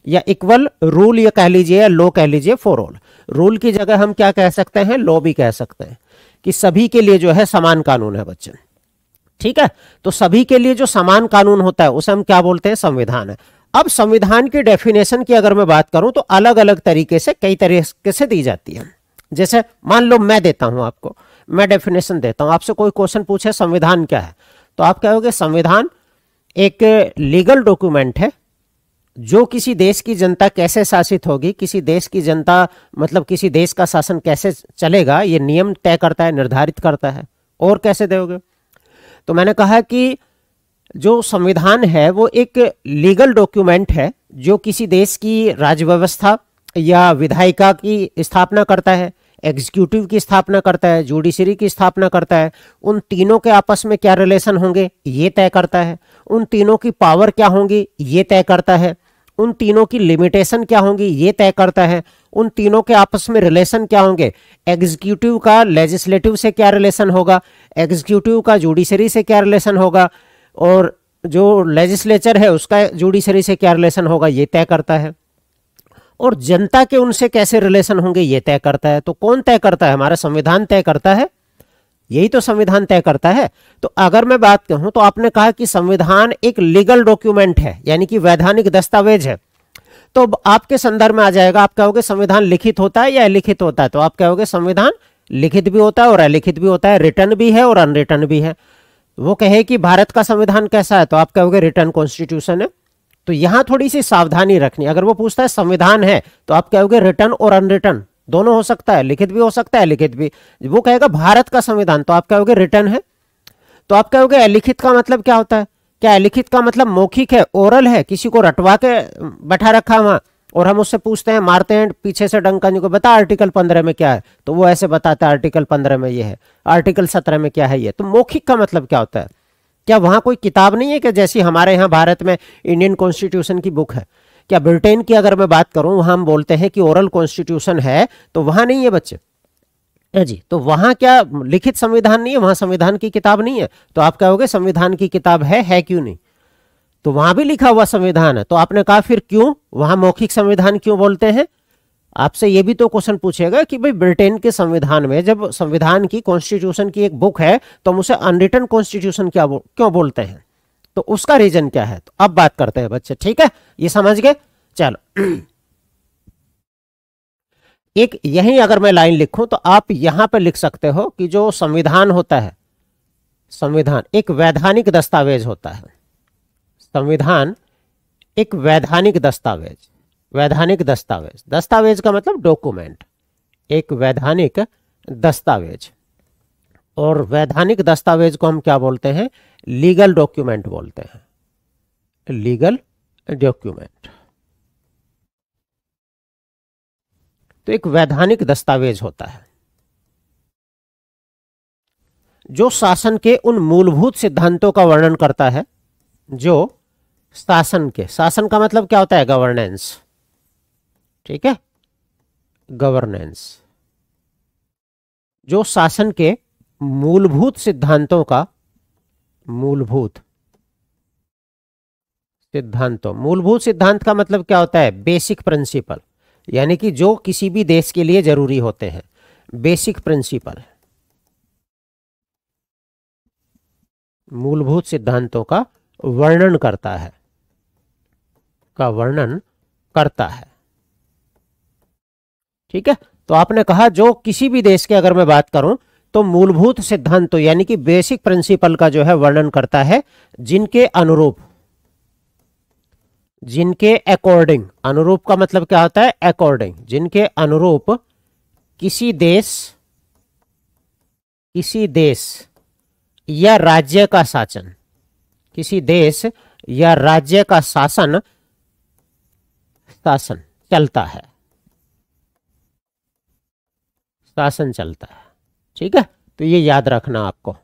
या इक्वल रूल ये कह लीजिए या लॉ कह लीजिए फॉर ऑल। रूल की जगह हम क्या कह सकते हैं, लॉ भी कह सकते हैं, कि सभी के लिए जो है समान कानून है बच्चे, ठीक है। तो सभी के लिए जो समान कानून होता है उसे हम क्या बोलते हैं, संविधान है। अब संविधान की डेफिनेशन की अगर मैं बात करूं तो अलग अलग तरीके से, कई तरीके से दी जाती है। जैसे मान लो मैं देता हूं आपको, मैं डेफिनेशन देता हूं, आपसे कोई क्वेश्चन पूछे संविधान क्या है, तो आप कहोगे संविधान एक लीगल डॉक्यूमेंट है जो किसी देश की जनता कैसे शासित होगी, किसी देश की जनता मतलब किसी देश का शासन कैसे चलेगा, ये नियम तय करता है, निर्धारित करता है। और कैसे दोगे, तो मैंने कहा कि जो संविधान है वो एक लीगल डॉक्यूमेंट है जो किसी देश की राज्य व्यवस्था या विधायिका की स्थापना करता है, एग्जीक्यूटिव की स्थापना करता है, जुडिशरी की स्थापना करता है। उन तीनों के आपस में क्या रिलेशन होंगे ये तय करता है, उन तीनों की पावर क्या होंगी ये तय करता है, उन तीनों की लिमिटेशन क्या होंगी ये तय करता है, उन तीनों के आपस में रिलेशन क्या होंगे, एग्जीक्यूटिव का लेजिस्लेटिव से क्या रिलेशन होगा, एग्जीक्यूटिव का जुडिशरी से क्या रिलेशन होगा, और जो लेजिस्लेचर है उसका जुडिशरी से क्या रिलेशन होगा ये तय करता है, और जनता के उनसे कैसे रिलेशन होंगे ये तय करता है। तो कौन तय करता है, हमारा संविधान तय करता है, यही तो संविधान तय करता है। तो अगर मैं बात कहूं तो आपने कहा कि संविधान एक लीगल डॉक्यूमेंट है, यानी कि वैधानिक दस्तावेज है, तो आपके संदर्भ में आ जाएगा, आप कहोगे संविधान लिखित होता है या अलिखित होता है, तो आप कहोगे संविधान लिखित भी होता है और अलिखित भी होता है, रिटर्न भी है और अनरिटर्न भी है। वो कहे कि भारत का संविधान कैसा है, तो आप कहोगे रिटर्न कॉन्स्टिट्यूशन है। तो यहां थोड़ी सी सावधानी रखनी, अगर वो पूछता है संविधान है तो आप कहोगे रिटर्न और अनरिटर्न दोनों हो सकता है, लिखित भी हो सकता है लिखित भी। वो कहेगा भारत का संविधान, तो आप कहोगे रिटर्न है। तो आप कहोगे अलिखित का मतलब क्या होता है, क्या अलिखित का मतलब मौखिक है, ओरल है, किसी को रटवा के बैठा रखा वहां और हम उससे पूछते हैं, मारते हैं पीछे से डंका को, बता आर्टिकल 15 में क्या है, तो वो ऐसे बताता है आर्टिकल 15 में ये है, आर्टिकल 17 में क्या है ये। तो मौखिक का मतलब क्या होता है, क्या वहां कोई किताब नहीं है कि जैसी हमारे यहाँ भारत में इंडियन कॉन्स्टिट्यूशन की बुक है। क्या ब्रिटेन की अगर मैं बात करूं वहां हम बोलते हैं कि ओरल कॉन्स्टिट्यूशन है, तो वहां नहीं है बच्चे जी। तो वहां क्या लिखित संविधान नहीं है, वहां संविधान की किताब नहीं है, तो आप कहोगे संविधान की किताब है क्यों नहीं, तो वहां भी लिखा हुआ संविधान है। तो आपने कहा फिर क्यों वहां मौखिक संविधान क्यों बोलते हैं, आपसे ये भी तो क्वेश्चन पूछेगा कि भाई ब्रिटेन के संविधान में जब संविधान की कॉन्स्टिट्यूशन की एक बुक है तो हम उसे अनरिटन कॉन्स्टिट्यूशन क्यों बोलते हैं, तो उसका रीजन क्या है। तो अब बात करते हैं बच्चे, ठीक है, ये समझ गए। चलो एक यही अगर मैं लाइन लिखूं तो आप यहां पर लिख सकते हो कि जो संविधान होता है, संविधान एक वैधानिक दस्तावेज होता है, संविधान एक वैधानिक दस्तावेज, वैधानिक दस्तावेज, दस्तावेज का मतलब डॉक्यूमेंट, एक वैधानिक दस्तावेज, और वैधानिक दस्तावेज को हम क्या बोलते हैं, लीगल डॉक्यूमेंट बोलते हैं, लीगल डॉक्यूमेंट। तो एक वैधानिक दस्तावेज होता है जो शासन के उन मूलभूत सिद्धांतों का वर्णन करता है, जो शासन के, शासन का मतलब क्या होता है, गवर्नेंस, ठीक है, गवर्नेंस, जो शासन के मूलभूत सिद्धांतों का, मूलभूत सिद्धांतों, मूलभूत सिद्धांत का मतलब क्या होता है, बेसिक प्रिंसिपल, यानी कि जो किसी भी देश के लिए जरूरी होते हैं, बेसिक प्रिंसिपल, मूलभूत सिद्धांतों का वर्णन करता है, का वर्णन करता है, ठीक है। तो आपने कहा जो किसी भी देश के अगर मैं बात करूं तो मूलभूत सिद्धांतों यानी कि बेसिक प्रिंसिपल का जो है वर्णन करता है, जिनके अनुरूप, जिनके अकॉर्डिंग, अनुरूप का मतलब क्या होता है, अकॉर्डिंग, जिनके अनुरूप किसी देश, किसी देश या राज्य का शासन, किसी देश या राज्य का शासन, शासन चलता है, शासन चलता है, ठीक है। तो ये याद रखना आपको।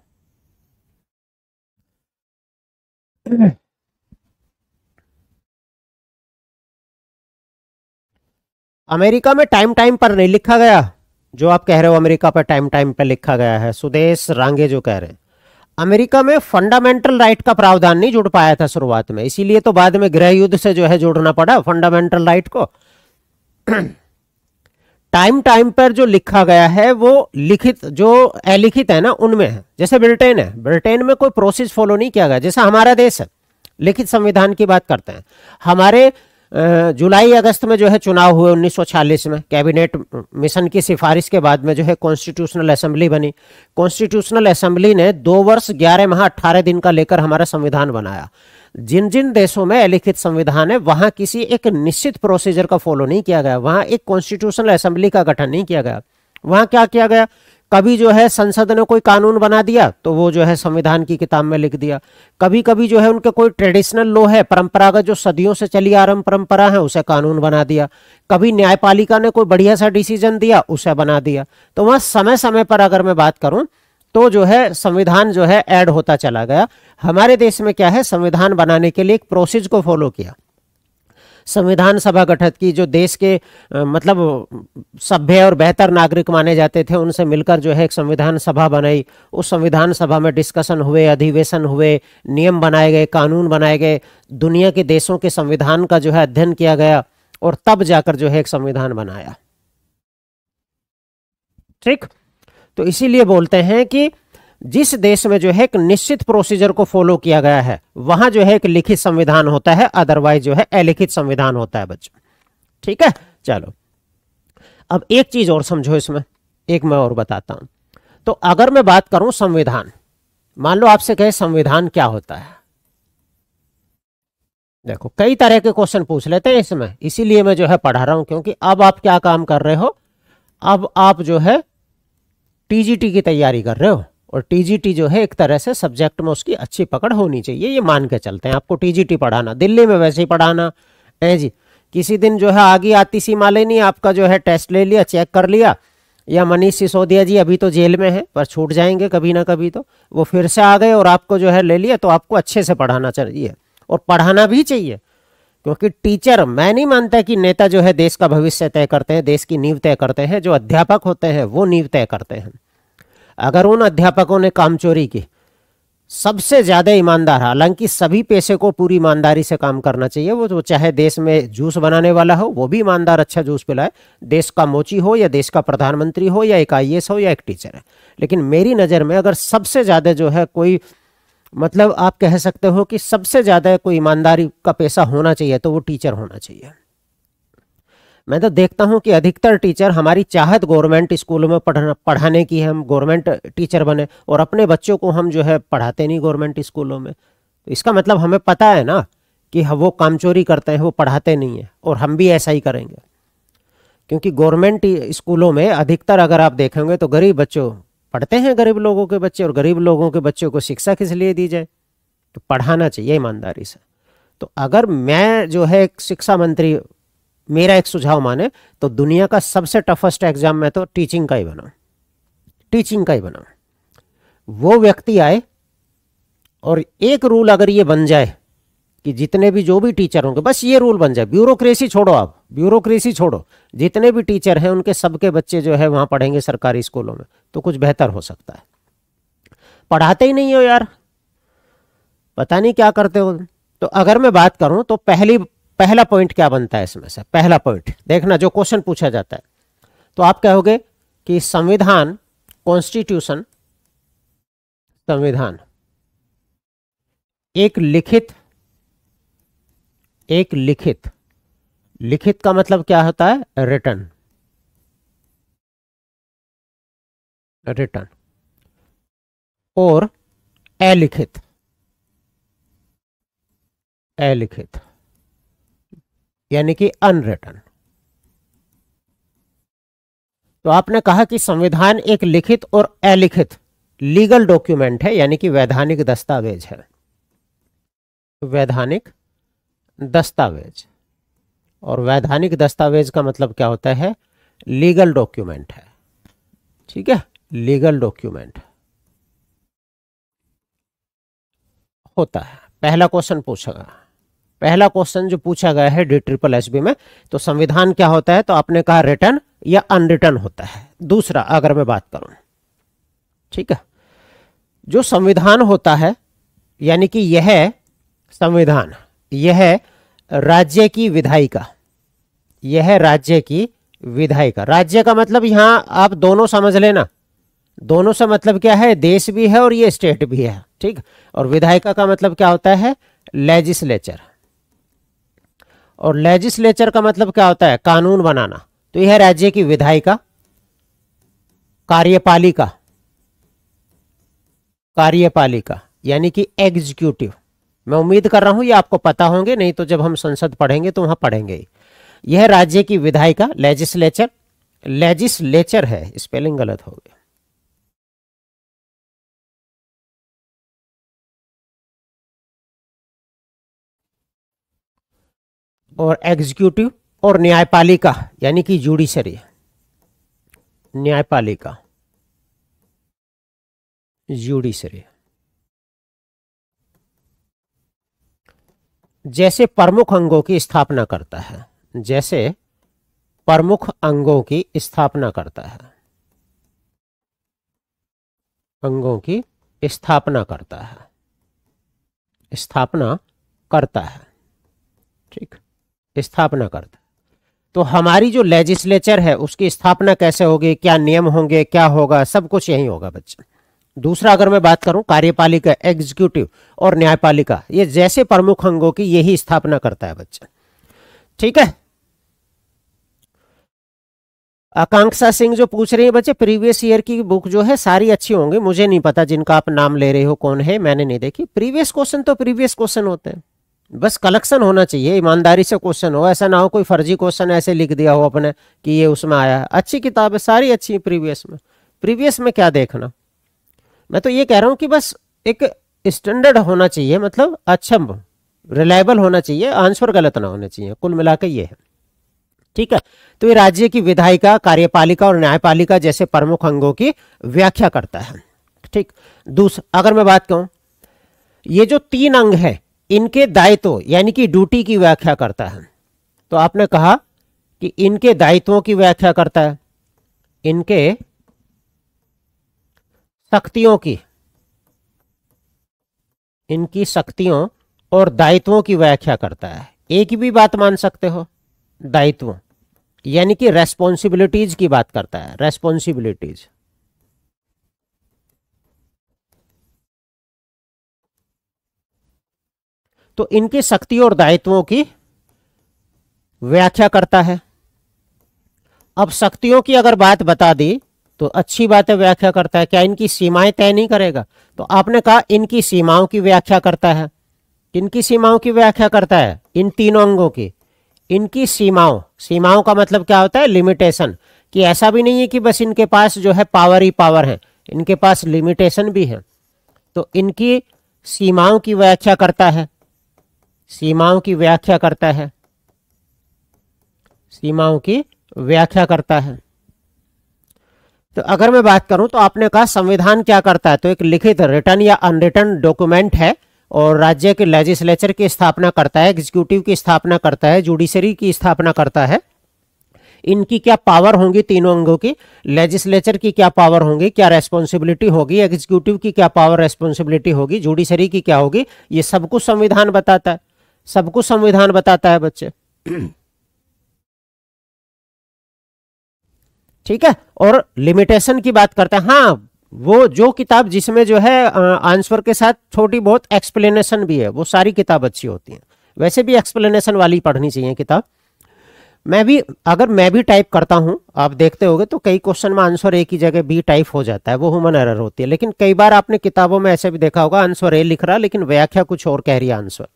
अमेरिका में टाइम टाइम पर नहीं लिखा गया, जो आप कह रहे हो अमेरिका पर टाइम टाइम पर लिखा गया है, सुदेश रांगे जो कह रहे हैं, अमेरिका में फंडामेंटल राइट का प्रावधान नहीं जुड़ पाया था शुरुआत में, इसीलिए तो बाद में गृह युद्ध से जो है जोड़ना पड़ा फंडामेंटल राइट को। टाइम टाइम पर जो लिखा गया है वो लिखित, जो अलिखित है ना उनमें है। जैसे ब्रिटेन है, ब्रिटेन में कोई प्रोसेस फॉलो नहीं किया गया, जैसा हमारा देश है लिखित संविधान की बात करते हैं। हमारे जुलाई अगस्त में जो है चुनाव हुए 1946 में, कैबिनेट मिशन की सिफारिश के बाद में जो है कॉन्स्टिट्यूशनल असेंबली बनी। कॉन्स्टिट्यूशनल असेंबली ने 2 वर्ष 11 माह 18 दिन का लेकर हमारा संविधान बनाया। जिन जिन देशों में अलिखित संविधान है वहां किसी एक निश्चित प्रोसीजर का फॉलो नहीं किया गया, वहां एक कॉन्स्टिट्यूशनल असेंबली का गठन नहीं किया गया। वहां क्या किया गया, कभी जो है संसद ने कोई कानून बना दिया तो वो जो है संविधान की किताब में लिख दिया, कभी कभी जो है उनके कोई ट्रेडिशनल लॉ है, परंपरागत जो सदियों से चली आ रही परंपरा है उसे कानून बना दिया, कभी न्यायपालिका ने कोई बढ़िया सा डिसीजन दिया उसे बना दिया। तो वहां समय समय पर अगर मैं बात करूं तो जो है संविधान जो है ऐड होता चला गया। हमारे देश में क्या है, संविधान बनाने के लिए एक प्रोसेस को फॉलो किया, संविधान सभा गठित की, जो देश के मतलब सभ्य और बेहतर नागरिक माने जाते थे उनसे मिलकर जो है एक संविधान सभा बनाई। उस संविधान सभा में डिस्कशन हुए, अधिवेशन हुए, नियम बनाए गए, कानून बनाए गए, दुनिया के देशों के संविधान का जो है अध्ययन किया गया और तब जाकर जो है एक संविधान बनाया। ठीक, तो इसीलिए बोलते हैं कि जिस देश में जो है एक निश्चित प्रोसीजर को फॉलो किया गया है वहां जो है एक लिखित संविधान होता है, अदरवाइज जो है अलिखित संविधान होता है बच्चों। ठीक है, चलो अब एक चीज और समझो इसमें, एक मैं और बताता हूं। तो अगर मैं बात करूं संविधान, मान लो आपसे कहे संविधान क्या होता है, देखो कई तरह के क्वेश्चन पूछ लेते हैं इसमें, इसीलिए मैं जो है पढ़ा रहा हूं, क्योंकि अब आप क्या काम कर रहे हो, अब आप जो है टीजीटी की तैयारी कर रहे हो, और टीजीटी जो है एक तरह से सब्जेक्ट में उसकी अच्छी पकड़ होनी चाहिए, ये मान के चलते हैं। आपको टीजीटी पढ़ाना, दिल्ली में वैसे ही पढ़ाना है जी। किसी दिन जो है आगे आती सी मालिनी आपका जो है टेस्ट ले लिया, चेक कर लिया, या मनीष सिसोदिया जी अभी तो जेल में है पर छूट जाएंगे कभी ना कभी, तो वो फिर से आ गए और आपको जो है ले लिया, तो आपको अच्छे से पढ़ाना चाहिए और पढ़ाना भी चाहिए। क्योंकि टीचर, मैं नहीं मानता कि नेता जो है देश का भविष्य तय करते हैं, देश की नींव तय करते हैं, जो अध्यापक होते हैं वो नींव तय करते हैं। अगर उन अध्यापकों ने कामचोरी की, सबसे ज्यादा ईमानदार, हालांकि सभी पेशे को पूरी ईमानदारी से काम करना चाहिए, वो तो चाहे देश में जूस बनाने वाला हो वो भी ईमानदार अच्छा जूस पिलाए, देश का मोची हो या देश का प्रधानमंत्री हो या एक आईएएस हो या एक टीचर है। लेकिन मेरी नज़र में अगर सबसे ज्यादा जो है कोई, मतलब आप कह सकते हो कि सबसे ज्यादा कोई ईमानदारी का पेशा होना चाहिए तो वो टीचर होना चाहिए। मैं तो देखता हूं कि अधिकतर टीचर, हमारी चाहत गवर्नमेंट स्कूलों में पढ़ाने की है, हम गवर्नमेंट टीचर बने, और अपने बच्चों को हम जो है पढ़ाते नहीं गवर्नमेंट स्कूलों में। तो इसका मतलब हमें पता है ना कि वो कामचोरी करते हैं, वो पढ़ाते नहीं है, और हम भी ऐसा ही करेंगे। क्योंकि गवर्नमेंट स्कूलों में अधिकतर अगर आप देखेंगे तो गरीब बच्चों पढ़ते हैं, गरीब लोगों के बच्चे, और गरीब लोगों के बच्चों को शिक्षा किस लिए दी जाए, तो पढ़ाना चाहिए ईमानदारी से। तो अगर मैं जो है एक शिक्षा मंत्री, मेरा एक सुझाव माने तो दुनिया का सबसे टफेस्ट एग्जाम में तो टीचिंग का ही बनाऊं, टीचिंग का ही बनाऊं। वो व्यक्ति आए और एक रूल अगर ये बन जाए कि जितने भी जो भी टीचर होंगे, बस ये रूल बन जाए, ब्यूरोक्रेसी छोड़ो, आप ब्यूरोक्रेसी छोड़ो, जितने भी टीचर हैं उनके सबके बच्चे जो है वहां पढ़ेंगे सरकारी स्कूलों में, तो कुछ बेहतर हो सकता है। पढ़ाते ही नहीं हो यार, पता नहीं क्या करते हो। तो अगर मैं बात करूं तो पहला पॉइंट क्या बनता है इसमें से, पहला पॉइंट देखना जो क्वेश्चन पूछा जाता है, तो आप कहोगे कि संविधान, कॉन्स्टिट्यूशन, संविधान एक लिखित लिखित का मतलब क्या होता है, रिटन, और अलिखित यानी कि अनरिटन। तो आपने कहा कि संविधान एक लिखित और अलिखित लीगल डॉक्यूमेंट है, यानी कि वैधानिक दस्तावेज है, वैधानिक दस्तावेज। और वैधानिक दस्तावेज का मतलब क्या होता है, लीगल डॉक्यूमेंट है। ठीक है, लीगल डॉक्यूमेंट होता है। पहला क्वेश्चन पूछेगा पहला क्वेश्चन जो पूछा गया है DSSB में, तो संविधान क्या होता है, तो आपने कहा रिटन या अनरिटन होता है। दूसरा अगर मैं बात करूं, ठीक है, जो संविधान होता है यानी कि यह संविधान, यह राज्य की विधायिका, यह राज्य की विधायिका, राज्य का मतलब यहां आप दोनों समझ लेना, दोनों से मतलब क्या है, देश भी है और ये स्टेट भी है, ठीक। और विधायिका का मतलब क्या होता है, लेजिस्लेचर, और लेजिस्लेचर का मतलब क्या होता है, कानून बनाना। तो यह राज्य की विधायिका, कार्यपालिका, कार्यपालिका यानी कि एग्जीक्यूटिव, मैं उम्मीद कर रहा हूं ये आपको पता होंगे, नहीं तो जब हम संसद पढ़ेंगे तो वहां पढ़ेंगे। यह राज्य की विधायिका, लेजिस्लेचर, लेजिस्लेचर है, स्पेलिंग गलत हो गया। और एग्जीक्यूटिव और न्यायपालिका यानी कि जुडिशरी, न्यायपालिका, जुडिशरी। जैसे प्रमुख अंगों की स्थापना करता है, जैसे प्रमुख अंगों की स्थापना करता है, अंगों की स्थापना करता है, स्थापना करता है, ठीक, स्थापना करता है। तो हमारी जो लेजिस्लेचर है उसकी स्थापना कैसे होगी, क्या नियम होंगे, क्या होगा, सब कुछ यही होगा बच्चे। दूसरा अगर मैं बात करूं, कार्यपालिका, एग्जीक्यूटिव और न्यायपालिका, ये जैसे प्रमुख अंगों की यही स्थापना करता है बच्चे, ठीक है। आकांक्षा सिंह जो पूछ रही है बच्चे, प्रीवियस ईयर की बुक जो है सारी अच्छी होंगी, मुझे नहीं पता जिनका आप नाम ले रहे हो कौन है, मैंने नहीं देखी। प्रीवियस क्वेश्चन तो प्रीवियस क्वेश्चन होते हैं, बस कलेक्शन होना चाहिए, ईमानदारी से क्वेश्चन हो, ऐसा ना हो कोई फर्जी क्वेश्चन ऐसे लिख दिया हो अपने कि ये उसमें आया है। अच्छी किताब है, सारी अच्छी है प्रीवियस में, प्रीवियस में क्या देखना। मैं तो ये कह रहा हूं कि बस एक स्टैंडर्ड होना चाहिए, मतलब अच्छा रिलायबल होना चाहिए, आंसर गलत ना होने चाहिए, कुल मिलाकर ये है, ठीक है। तो ये राज्य की विधायिका, कार्यपालिका और न्यायपालिका जैसे प्रमुख अंगों की व्याख्या करता है, ठीक। दूसरा अगर मैं बात कहूं, ये जो 3 अंग है इनके दायित्व यानी कि ड्यूटी की व्याख्या करता है। तो आपने कहा कि इनके दायित्वों की व्याख्या करता है, इनके शक्तियों की, इनकी शक्तियों और दायित्वों की व्याख्या करता है। एक भी बात मान सकते हो, दायित्व यानी कि रेस्पॉन्सिबिलिटीज की बात करता है, रेस्पॉन्सिबिलिटीज। तो इनकी शक्ति और दायित्वों की व्याख्या करता है। अब शक्तियों की अगर बात बता दी तो अच्छी बात है, व्याख्या करता है। क्या इनकी सीमाएं तय नहीं करेगा? तो आपने कहा इनकी सीमाओं की व्याख्या करता है। किनकी सीमाओं की व्याख्या करता है? इन तीनों अंगों की, इनकी सीमाओं। सीमाओं का मतलब क्या होता है? लिमिटेशन। कि ऐसा भी नहीं है कि बस इनके पास जो है पावर ही पावर है, इनके पास लिमिटेशन भी है। तो इनकी सीमाओं की व्याख्या करता है, सीमाओं की व्याख्या करता है, सीमाओं की व्याख्या करता है। तो अगर मैं बात करूं तो आपने कहा संविधान क्या करता है? तो एक लिखित, रिटन या अनरिटन डॉक्यूमेंट है, और राज्य के लेजिस्लेचर की स्थापना करता है, एग्जीक्यूटिव की स्थापना करता है, जुडिशरी की स्थापना करता है। इनकी क्या पावर होंगी तीनों अंगों की? लेजिस्लेचर की क्या पावर होंगी, क्या रेस्पॉन्सिबिलिटी होगी, एग्जीक्यूटिव की क्या पावर रेस्पॉन्सिबिलिटी होगी, जुडिशरी की क्या होगी, ये सब कुछ संविधान बताता है। सब कुछ संविधान बताता है बच्चे, ठीक है। और लिमिटेशन की बात करते हैं। हाँ, वो जो किताब जिसमें जो है आंसर के साथ थोड़ी बहुत एक्सप्लेनेशन भी है, वो सारी किताब अच्छी होती है। वैसे भी एक्सप्लेनेशन वाली पढ़नी चाहिए किताब। मैं भी, अगर मैं भी टाइप करता हूं, आप देखते होंगे तो कई क्वेश्चन में आंसर एक ही जगह बी टाइप हो जाता है, वो ह्यूमन एरर होती है। लेकिन कई बार आपने किताबों में ऐसे भी देखा होगा, आंसर ए लिख रहा लेकिन व्याख्या कुछ और कह रही है आंसर।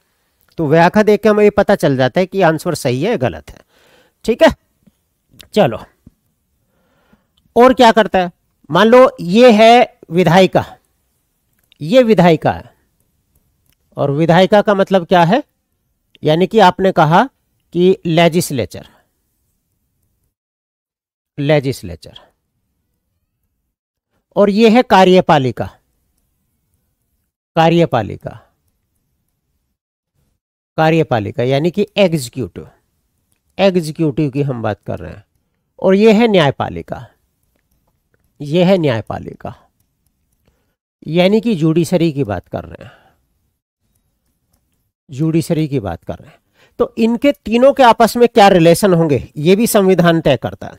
तो व्याख्या देख के हमें ये पता चल जाता है कि आंसर सही है गलत है, ठीक है। चलो, और क्या करता है? मान लो ये है विधायिका, ये विधायिका है, और विधायिका का मतलब क्या है? यानी कि आपने कहा कि लेजिस्लेचर, लेजिस्लेचर। और ये है कार्यपालिका, कार्यपालिका। कार्यपालिका यानी कि एग्जीक्यूटिव, एग्जीक्यूटिव की हम बात कर रहे हैं। और ये है न्यायपालिका, ये है न्यायपालिका यानी कि जुडिशरी की बात कर रहे हैं, जुडिशरी की बात कर रहे हैं। तो इनके तीनों के आपस में क्या रिलेशन होंगे ये भी संविधान तय करता है।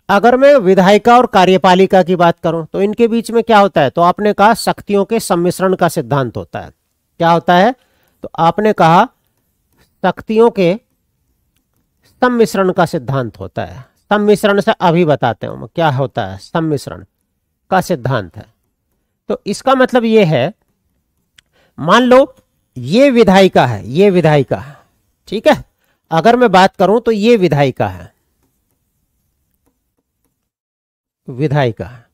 अगर मैं विधायिका और कार्यपालिका की बात करूं तो इनके बीच में क्या होता है, तो आपने कहा शक्तियों के सम्मिश्रण का सिद्धांत होता है। क्या होता है, तो आपने कहा शक्तियों के सम्मिश्रण का सिद्धांत होता है। सम्मिश्रण से अभी बताते हूं क्या होता है, सम्मिश्रण का सिद्धांत है। तो इसका मतलब ये है, मान लो ये विधायिका है, ये विधायिका है, ठीक है। अगर मैं बात करूं तो ये विधायिका है, विधायिका है।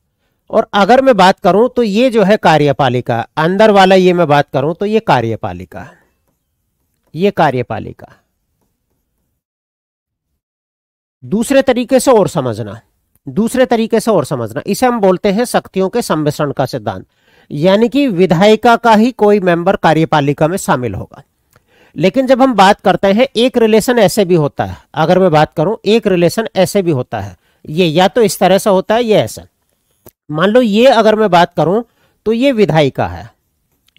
और अगर मैं बात करूं तो ये जो है कार्यपालिका, अंदर वाला ये मैं बात करूं तो ये कार्यपालिका है, ये कार्यपालिका। दूसरे तरीके से और समझना, दूसरे तरीके से और समझना, इसे हम बोलते हैं शक्तियों के सम्मिश्रण का सिद्धांत। यानी कि विधायिका का ही कोई मेंबर कार्यपालिका में शामिल होगा। लेकिन जब हम बात करते हैं, एक रिलेशन ऐसे भी होता है, अगर मैं बात करूं एक रिलेशन ऐसे भी होता है, ये या तो इस तरह से होता है, ये ऐसा। मान लो ये अगर मैं बात करूं तो ये विधायिका है,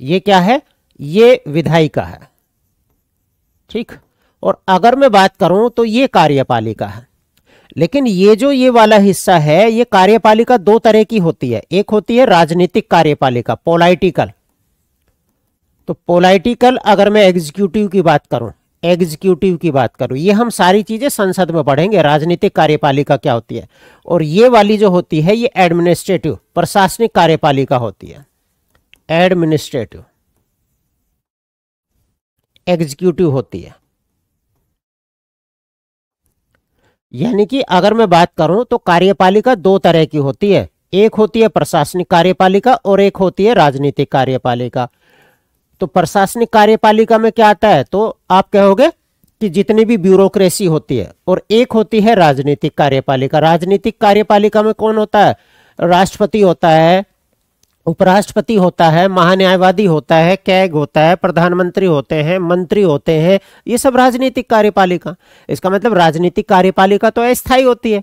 ये क्या है, ये विधायिका है, ठीक। और अगर मैं बात करूं तो ये कार्यपालिका है। लेकिन ये जो ये वाला हिस्सा है, ये कार्यपालिका दो तरह की होती है। एक होती है राजनीतिक कार्यपालिका, पॉलिटिकल। तो पॉलिटिकल अगर मैं एग्जीक्यूटिव की बात करूं, एग्जीक्यूटिव की बात करूं, ये हम सारी चीजें संसद में पढ़ेंगे, राजनीतिक कार्यपालिका क्या होती है। और ये वाली जो होती है ये एडमिनिस्ट्रेटिव, प्रशासनिक कार्यपालिका होती है, एडमिनिस्ट्रेटिव, एग्जीक्यूटिव होती है। यानी कि अगर मैं बात करूं तो कार्यपालिका दो तरह की होती है, एक होती है प्रशासनिक कार्यपालिका और एक होती है राजनीतिक कार्यपालिका। तो प्रशासनिक कार्यपालिका में क्या आता है, तो आप कहोगे कि जितनी भी ब्यूरोक्रेसी होती है। और एक होती है राजनीतिक कार्यपालिका। राजनीतिक कार्यपालिका में कौन होता है, राष्ट्रपति होता है, उपराष्ट्रपति होता है, महान्यायवादी होता है, कैग होता है, प्रधानमंत्री होते हैं, मंत्री होते हैं, ये सब राजनीतिक कार्यपालिका। इसका मतलब राजनीतिक कार्यपालिका तो अस्थायी होती है,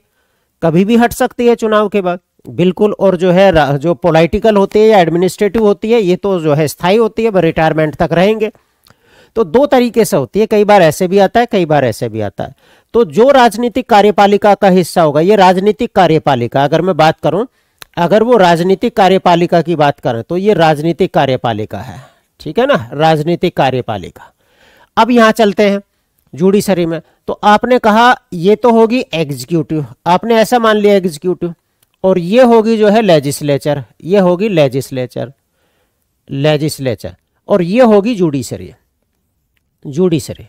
कभी भी हट सकती है चुनाव के बाद, बिल्कुल। और जो है जो पॉलिटिकल होती है या एडमिनिस्ट्रेटिव होती है, ये तो जो है स्थायी होती है, रिटायरमेंट तक रहेंगे। तो दो तरीके से होती है, कई बार ऐसे भी आता है, कई बार ऐसे भी आता है। तो जो राजनीतिक कार्यपालिका का हिस्सा होगा, ये राजनीतिक कार्यपालिका, अगर मैं बात करूं, अगर वो राजनीतिक कार्यपालिका की बात करें तो ये राजनीतिक कार्यपालिका है, ठीक है ना, राजनीतिक कार्यपालिका। अब यहां चलते हैं जुडिशरी में। तो आपने कहा ये तो होगी एग्जीक्यूटिव, आपने ऐसा मान लिया एग्जीक्यूटिव। और ये होगी जो है लेजिस्लेचर, ये होगी लेजिस्लेचर, लेजिस्लेचर। और ये होगी जुडिशरी, जुडिशरी।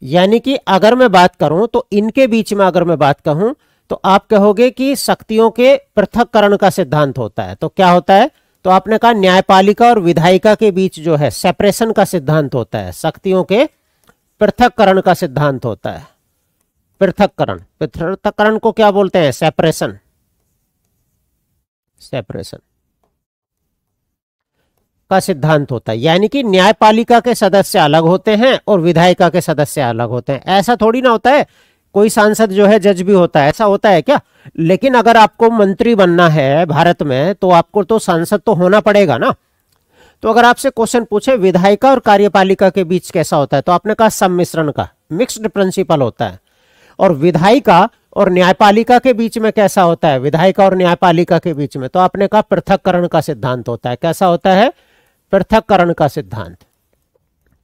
यानी कि अगर मैं बात करूं तो इनके बीच में अगर मैं बात कहूं तो आप कहोगे कि शक्तियों के पृथक्करण का सिद्धांत होता है। तो क्या होता है, तो आपने कहा न्यायपालिका और विधायिका के बीच जो है सेपरेशन का सिद्धांत होता है, शक्तियों के पृथक्करण का सिद्धांत होता है। पृथक्करण, पृथक्करण को क्या बोलते हैं, सेपरेशन, सेपरेशन का सिद्धांत होता है। यानी कि न्यायपालिका के सदस्य अलग होते हैं और विधायिका के सदस्य अलग होते हैं। ऐसा थोड़ी ना होता है कोई सांसद जो है जज भी होता है, ऐसा होता है क्या। लेकिन अगर आपको मंत्री बनना है भारत में तो आपको तो सांसद तो होना पड़ेगा ना। तो अगर आपसे क्वेश्चन पूछे विधायिका और कार्यपालिका के बीच कैसा होता है, तो आपने कहा सम्मिश्रण का, मिक्स्ड प्रिंसिपल होता है। और विधायिका और न्यायपालिका के बीच में कैसा होता है, विधायिका और न्यायपालिका के बीच में, तो आपने कहा पृथक्करण का सिद्धांत होता है। कैसा होता है, पृथक्करण का सिद्धांत।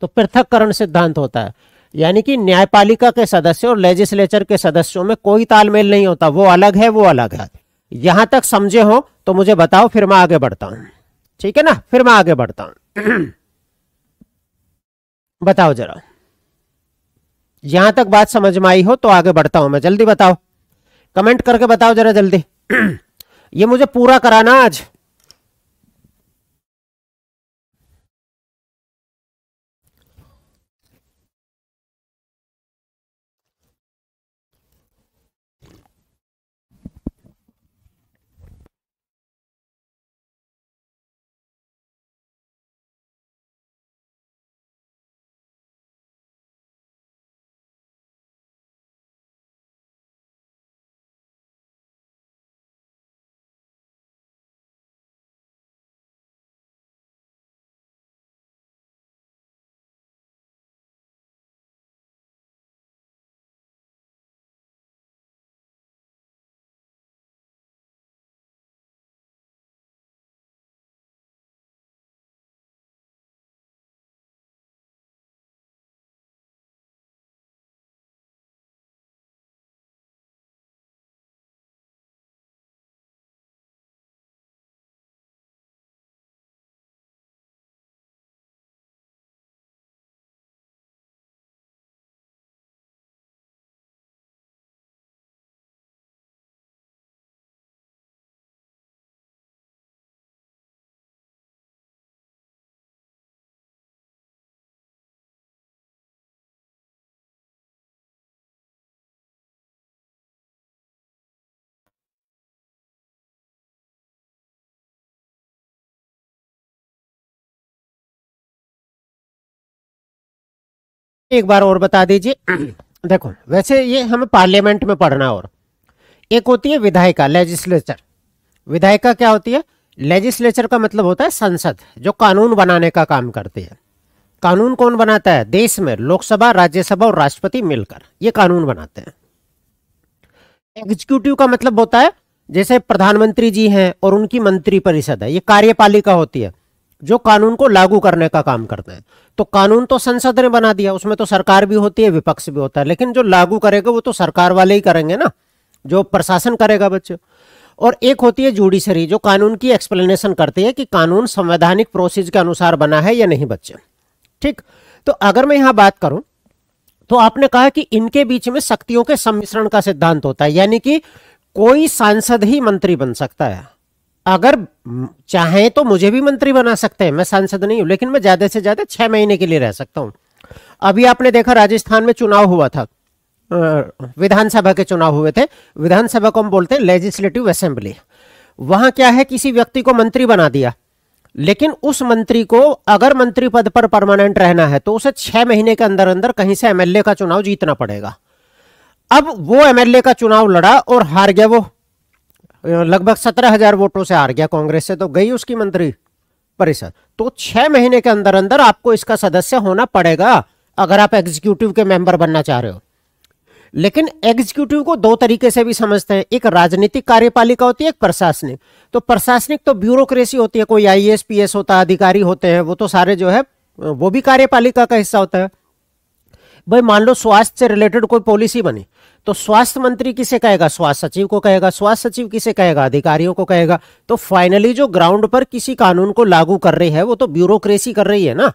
तो पृथक्करण सिद्धांत होता है, यानी कि न्यायपालिका के सदस्य और लेजिस्लेचर के सदस्यों में कोई तालमेल नहीं होता, वो अलग है, वो अलग है। यहां तक समझे हो तो मुझे बताओ, फिर मैं आगे बढ़ता हूं, ठीक है ना, फिर मैं आगे बढ़ता हूं। बताओ जरा, यहां तक बात समझ में आई हो तो आगे बढ़ता हूं मैं, जल्दी बताओ, कमेंट करके बताओ जरा जल्दी। ये मुझे पूरा कराना आज। एक बार और बता दीजिए। देखो वैसे ये हमें पार्लियामेंट में पढ़ना, और एक होती है विधायिका, लेजिस्लेचर। विधायिका क्या होती है? लेजिस्लेचर का मतलब होता है संसद, जो कानून बनाने का काम करती है। कानून कौन बनाता है? देश में लोकसभा, राज्यसभा और राष्ट्रपति मिलकर ये कानून बनाते हैं। एग्जीक्यूटिव का मतलब होता है जैसे प्रधानमंत्री जी हैं और उनकी मंत्री परिषद है, ये कार्यपालिका होती है जो कानून को लागू करने का काम करते हैं। तो कानून तो संसद ने बना दिया, उसमें तो सरकार भी होती है, विपक्ष भी होता है, लेकिन जो लागू करेगा वो तो सरकार वाले ही करेंगे ना, जो प्रशासन करेगा बच्चों। और एक होती है जुडिशरी, जो कानून की एक्सप्लेनेशन करती है कि कानून संवैधानिक प्रोसीजर के अनुसार बना है या नहीं बच्चे। ठीक, तो अगर मैं यहां बात करूं तो आपने कहा कि इनके बीच में शक्तियों के सम्मिश्रण का सिद्धांत होता है, यानी कि कोई सांसद ही मंत्री बन सकता है। अगर चाहे तो मुझे भी मंत्री बना सकते हैं, मैं सांसद नहीं हूं, लेकिन मैं ज्यादा से ज्यादा 6 महीने के लिए रह सकता हूं। अभी आपने देखा राजस्थान में चुनाव हुआ था, विधानसभा के चुनाव हुए थे। विधानसभा को हम बोलते हैं लेजिस्लेटिव असेंबली। वहां क्या है, किसी व्यक्ति को मंत्री बना दिया, लेकिन उस मंत्री को अगर मंत्री पद पर परमानेंट रहना है तो उसे 6 महीने के अंदर अंदर कहीं से एमएलए का चुनाव जीतना पड़ेगा। अब वो एमएलए का चुनाव लड़ा और हार गया, वो लगभग 17,000 वोटों से हार गया कांग्रेस से, तो गई उसकी मंत्री परिषद। तो 6 महीने के अंदर अंदर आपको इसका सदस्य होना पड़ेगा अगर आप एग्जीक्यूटिव के मेंबर बनना चाह रहे हो। लेकिन एग्जीक्यूटिव को दो तरीके से भी समझते हैं, एक राजनीतिक कार्यपालिका होती है, एक प्रशासनिक। तो प्रशासनिक तो ब्यूरोक्रेसी होती है, कोई आईएएस पीएस होता है, अधिकारी होते हैं, वो तो सारे जो है वो भी कार्यपालिका का हिस्सा होता है। भाई मान लो स्वास्थ्य से रिलेटेड कोई पॉलिसी बनी, तो स्वास्थ्य मंत्री किसे कहेगा? स्वास्थ्य सचिव को कहेगा। स्वास्थ्य सचिव किसे कहेगा? अधिकारियों को कहेगा। तो फाइनली जो ग्राउंड पर किसी कानून को लागू कर रही है वो तो ब्यूरोक्रेसी कर रही है ना,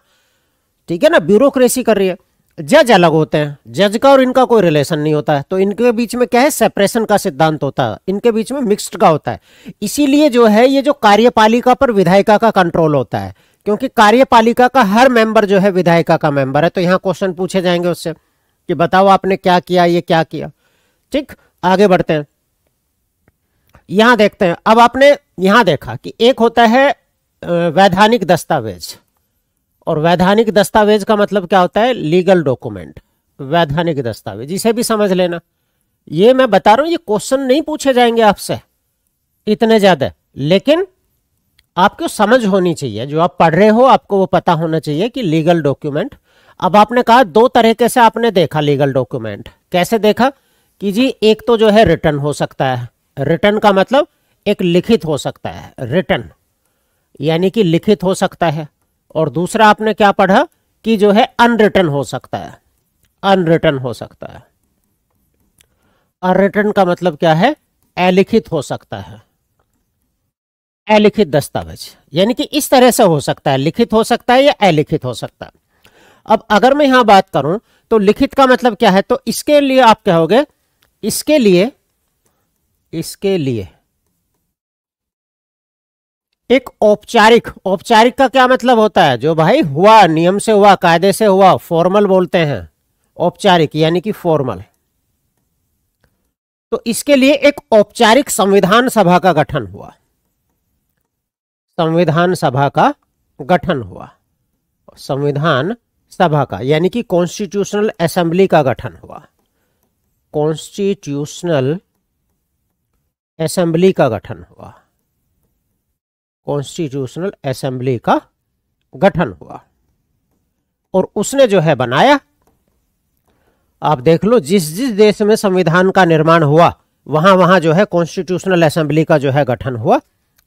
ठीक है ना, ब्यूरोक्रेसी कर रही है। जज अलग होते हैं, जज का और इनका कोई रिलेशन नहीं होता है, तो इनके बीच में क्या है, सेपरेशन का सिद्धांत होता है, इनके बीच में मिक्स्ड का होता है। इसीलिए जो है ये जो कार्यपालिका पर विधायिका का कंट्रोल होता है, क्योंकि कार्यपालिका का हर मेंबर जो है विधायिका का मेंबर है। तो यहां क्वेश्चन पूछे जाएंगे उससे कि बताओ आपने क्या किया, ये क्या किया। ठीक, आगे बढ़ते हैं, यहां देखते हैं। अब आपने यहां देखा कि एक होता है वैधानिक दस्तावेज, और वैधानिक दस्तावेज का मतलब क्या होता है? Legal document. वैधानिक दस्तावेज, इसे भी समझ लेना। ये मैं बता रहा हूं, ये क्वेश्चन नहीं पूछे जाएंगे आपसे इतने ज्यादा, लेकिन आपको समझ होनी चाहिए, जो आप पढ़ रहे हो आपको वो पता होना चाहिए कि लीगल डॉक्यूमेंट। अब आपने कहा दो तरीके से आपने देखा लीगल डॉक्यूमेंट, कैसे देखा कि जी एक तो जो है रिटन हो सकता है। रिटन का मतलब एक लिखित हो सकता है, रिटन यानी कि लिखित हो सकता है। और दूसरा आपने क्या पढ़ा कि जो है अनरिटन हो सकता है, अनरिटन हो सकता है। अनरिटन का मतलब क्या है? अलिखित हो सकता है, अलिखित दस्तावेज, यानी कि इस तरह से हो सकता है, लिखित हो सकता है या अलिखित हो सकता है। अब अगर मैं यहां बात करूं तो लिखित का मतलब क्या है, तो इसके लिए आप कहोगे, इसके लिए एक औपचारिक, औपचारिक का क्या मतलब होता है? जो भाई हुआ, नियम से हुआ, कायदे से हुआ, फॉर्मल बोलते हैं औपचारिक, यानी कि फॉर्मल। तो इसके लिए एक औपचारिक संविधान सभा का गठन हुआ, संविधान सभा का गठन हुआ, संविधान सभा का यानी कि कॉन्स्टिट्यूशनल असेंबली का गठन हुआ, कॉन्स्टिट्यूशनल असेंबली का गठन हुआ, कॉन्स्टिट्यूशनल असेंबली का गठन हुआ। और उसने जो है बनाया, आप देख लो जिस जिस देश में संविधान का निर्माण हुआ वहां वहां जो है कॉन्स्टिट्यूशनल असेंबली का जो है गठन हुआ।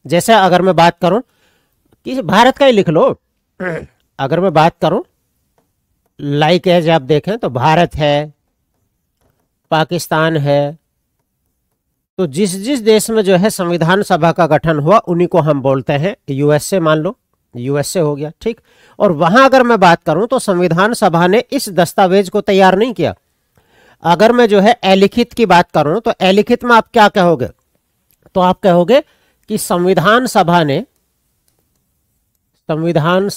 जैसे अगर मैं बात करूं कि भारत का ही लिख लो, अगर मैं बात करूं लाइक एज आप देखें तो भारत है, पाकिस्तान है, तो जिस जिस देश में जो है संविधान सभा का गठन हुआ उन्हीं को हम बोलते हैं यूएसए। मान लो यूएसए हो गया, ठीक। और वहां अगर मैं बात करूं तो संविधान सभा ने इस दस्तावेज को तैयार नहीं किया। अगर मैं जो है अलिखित की बात करूं तो अलिखित में आप क्या कहोगे? तो आप कहोगे कि संविधान सभा ने संविधान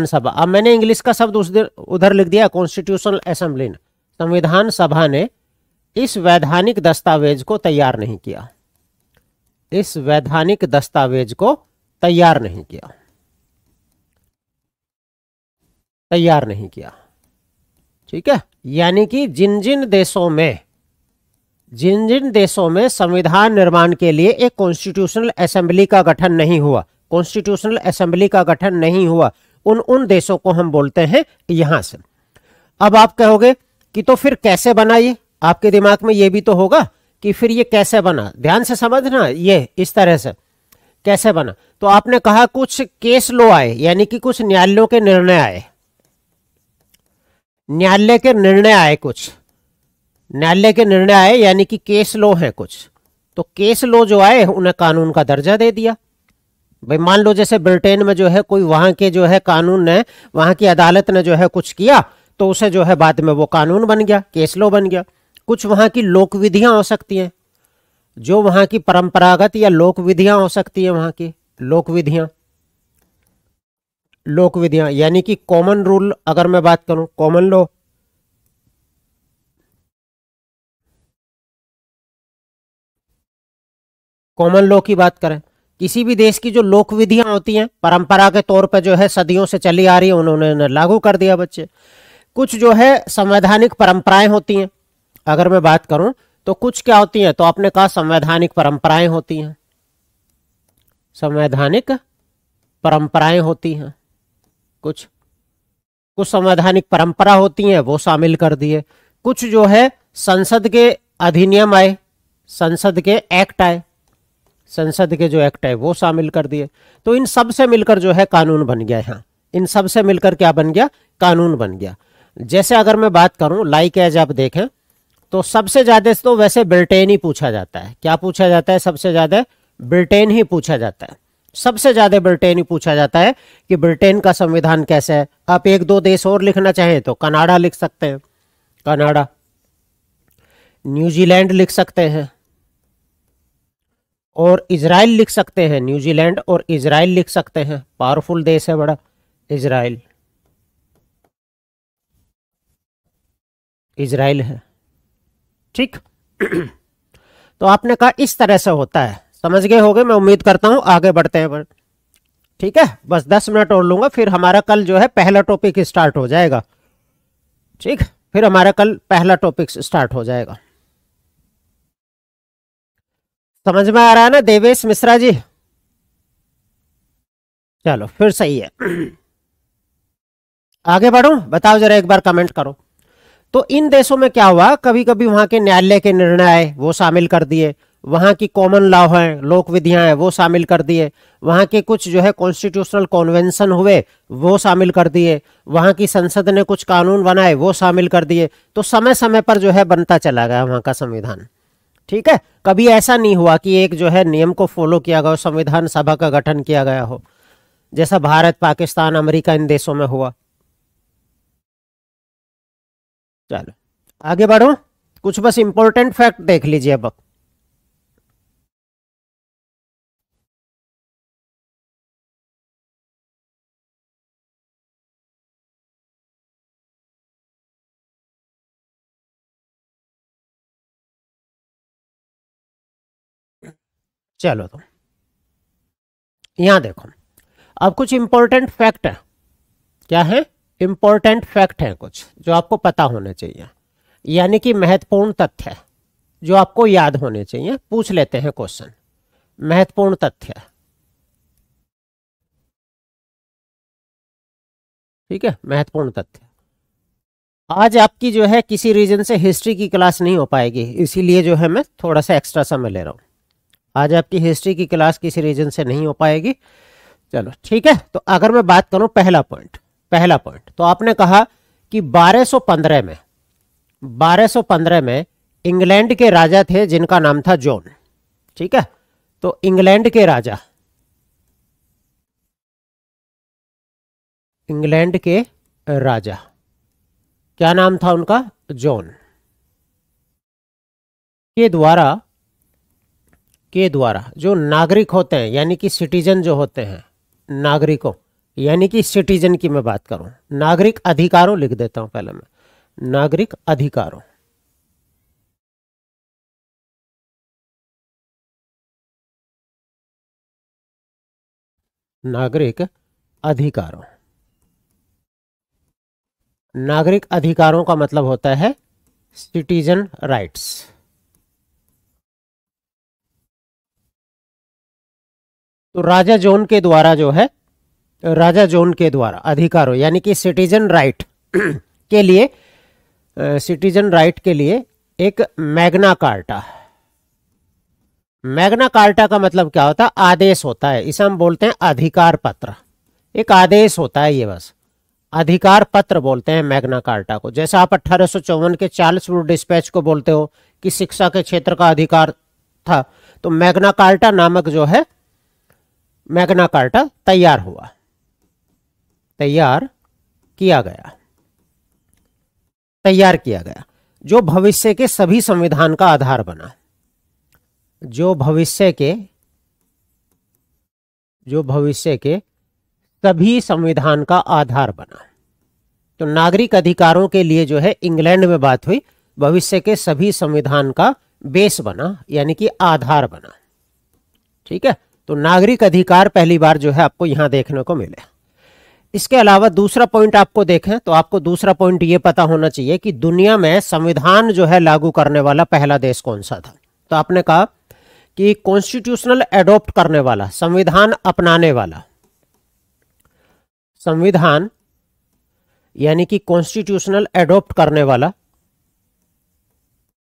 सभा, अब मैंने इंग्लिश का शब्द उधर लिख दिया, कॉन्स्टिट्यूशनल असेंबली ने, संविधान सभा ने इस वैधानिक दस्तावेज को तैयार नहीं किया, इस वैधानिक दस्तावेज को तैयार नहीं किया। तैयार नहीं किया। ठीक है, यानी कि जिन जिन देशों में संविधान निर्माण के लिए एक कॉन्स्टिट्यूशनल असेंबली का गठन नहीं हुआ, कॉन्स्टिट्यूशनल असेंबली का गठन नहीं हुआ, उन देशों को हम बोलते हैं यहां से। अब आप कहोगे कि तो फिर कैसे बना ये, आपके दिमाग में ये भी तो होगा कि फिर ये कैसे बना। ध्यान से समझना, ये इस तरह से कैसे बना। तो आपने कहा कुछ केस लॉ आए, यानी कि कुछ न्यायालयों के निर्णय आए, न्यायालय के निर्णय आए, कुछ न्यायालय के निर्णय आए, यानी कि केस लॉ है कुछ। तो केस लॉ जो आए उन्हें कानून का दर्जा दे दिया। भाई मान लो जैसे ब्रिटेन में जो है कोई वहां के जो है कानून ने, वहां की अदालत ने जो है कुछ किया, तो उसे जो है बाद में वो कानून बन गया, केस लॉ बन गया। कुछ वहां की लोक विधियां हो सकती हैं, जो वहां की परंपरागत या लोक विधियां हो सकती है, वहां की लोक विधियां, लोक विधियां यानी कि कॉमन रूल। अगर मैं बात करूं कॉमन लॉ, कॉमन लॉ की बात करें, किसी भी देश की जो लोक विधियां होती हैं परंपरा के तौर पर जो है सदियों से चली आ रही है, उन्होंने लागू कर दिया बच्चे। कुछ जो है संवैधानिक परंपराएं होती हैं, अगर मैं बात करूं तो कुछ क्या होती हैं, तो आपने कहा संवैधानिक परंपराएं होती हैं, संवैधानिक परंपराएं होती हैं, कुछ कुछ संवैधानिक परंपरा होती हैं वो शामिल कर दिए। कुछ जो है संसद के अधिनियम आए, संसद के एक्ट आए, संसद के जो एक्ट है वो शामिल कर दिए। तो इन सब से मिलकर जो है कानून बन गया। यहाँ इन सब से मिलकर क्या बन गया, कानून बन गया। जैसे अगर मैं बात करूं लाइक एज आप देखें तो सबसे ज्यादा तो वैसे ब्रिटेन ही पूछा जाता है। क्या पूछा जाता है, सबसे ज्यादा ब्रिटेन ही पूछा जाता है, सबसे ज्यादा ब्रिटेन ही पूछा जाता है कि ब्रिटेन का संविधान कैसा है। आप एक दो देश और लिखना चाहें तो कनाडा लिख सकते हैं, कनाडा, न्यूजीलैंड लिख सकते हैं, और इजराइल लिख सकते हैं, न्यूजीलैंड और इजराइल लिख सकते हैं, पावरफुल देश है बड़ा इजराइल, इजराइल है। ठीक तो आपने कहा इस तरह से होता है, समझ गए होगे, मैं उम्मीद करता हूं। आगे बढ़ते हैं पर ठीक है, बस 10 मिनट और लूंगा, फिर हमारा कल जो है पहला टॉपिक स्टार्ट हो जाएगा। ठीक, फिर हमारा कल पहला टॉपिक स्टार्ट हो जाएगा। समझ में आ रहा है ना देवेश मिश्रा जी? चलो फिर सही है। आगे बढ़ो, बताओ जरा, एक बार कमेंट करो। तो इन देशों में क्या हुआ, कभी कभी वहां के न्यायालय के निर्णय आए वो शामिल कर दिए, वहां की कॉमन लॉ है, लोक विधियां हैं वो शामिल कर दिए, वहां के कुछ जो है कॉन्स्टिट्यूशनल कॉन्वेंशन हुए वो शामिल कर दिए, वहां की संसद ने कुछ कानून बनाए वो शामिल कर दिए। तो समय समय पर जो है बनता चला गया वहां का संविधान। ठीक है, कभी ऐसा नहीं हुआ कि एक जो है नियम को फॉलो किया गया, संविधान सभा का गठन किया गया हो, जैसा भारत, पाकिस्तान, अमेरिका इन देशों में हुआ। चलो आगे बढ़ो, कुछ बस इंपॉर्टेंट फैक्ट देख लीजिए अब। चलो तो यहां देखो, अब कुछ इंपॉर्टेंट फैक्ट है। क्या है, इंपॉर्टेंट फैक्ट है कुछ जो आपको पता होने चाहिए, यानी कि महत्वपूर्ण तथ्य जो आपको याद होने चाहिए। पूछ लेते हैं क्वेश्चन, महत्वपूर्ण तथ्य। ठीक है, महत्वपूर्ण तथ्य। आज आपकी जो है किसी रीजन से हिस्ट्री की क्लास नहीं हो पाएगी, इसीलिए जो है मैं थोड़ा सा एक्स्ट्रा समय ले रहा हूं। आज आपकी हिस्ट्री की क्लास किसी रीजन से नहीं हो पाएगी। चलो ठीक है, तो अगर मैं बात करूं पहला पॉइंट, पहला पॉइंट तो आपने कहा कि 1215 में, 1215 में इंग्लैंड के राजा थे जिनका नाम था जॉन। ठीक है, तो इंग्लैंड के राजा, इंग्लैंड के राजा क्या नाम था उनका, जॉन, के द्वारा, के द्वारा जो नागरिक होते हैं यानी कि सिटीजन जो होते हैं, नागरिकों यानी कि सिटीजन की मैं बात करूं, नागरिक अधिकारों लिख देता हूं पहले मैं, नागरिक अधिकारों, नागरिक अधिकारों नागरिक अधिकारों का मतलब होता है सिटीजन राइट्स। तो राजा जॉन के द्वारा जो है, राजा जॉन के द्वारा अधिकारों यानी कि सिटीजन राइट के लिए, सिटीजन राइट के लिए एक मैग्ना कार्टा। मैग्ना कार्टा का मतलब क्या होता है? आदेश होता है। इसे हम बोलते हैं अधिकार पत्र। एक आदेश होता है ये, बस अधिकार पत्र बोलते हैं मैग्ना कार्टा को। जैसे आप 1854 के चार्ल्स वुड डिस्पैच को बोलते हो कि शिक्षा के क्षेत्र का अधिकार था, तो मैग्ना कार्टा नामक जो है मैग्ना कार्टा तैयार हुआ, तैयार किया गया, जो भविष्य के सभी संविधान का आधार बना, जो भविष्य के सभी संविधान का आधार बना। तो नागरिक अधिकारों के लिए जो है इंग्लैंड में बात हुई, भविष्य के सभी संविधान का बेस बना, यानी कि आधार बना। ठीक है, तो नागरिक अधिकार पहली बार जो है आपको यहां देखने को मिले। इसके अलावा दूसरा पॉइंट आपको देखें तो आपको दूसरा पॉइंट ये पता होना चाहिए कि दुनिया में संविधान जो है लागू करने वाला पहला देश कौन सा था। तो आपने कहा कि कॉन्स्टिट्यूशनल एडॉप्ट करने वाला, संविधान अपनाने वाला, संविधान यानी कि कॉन्स्टिट्यूशनल एडॉप्ट करने वाला,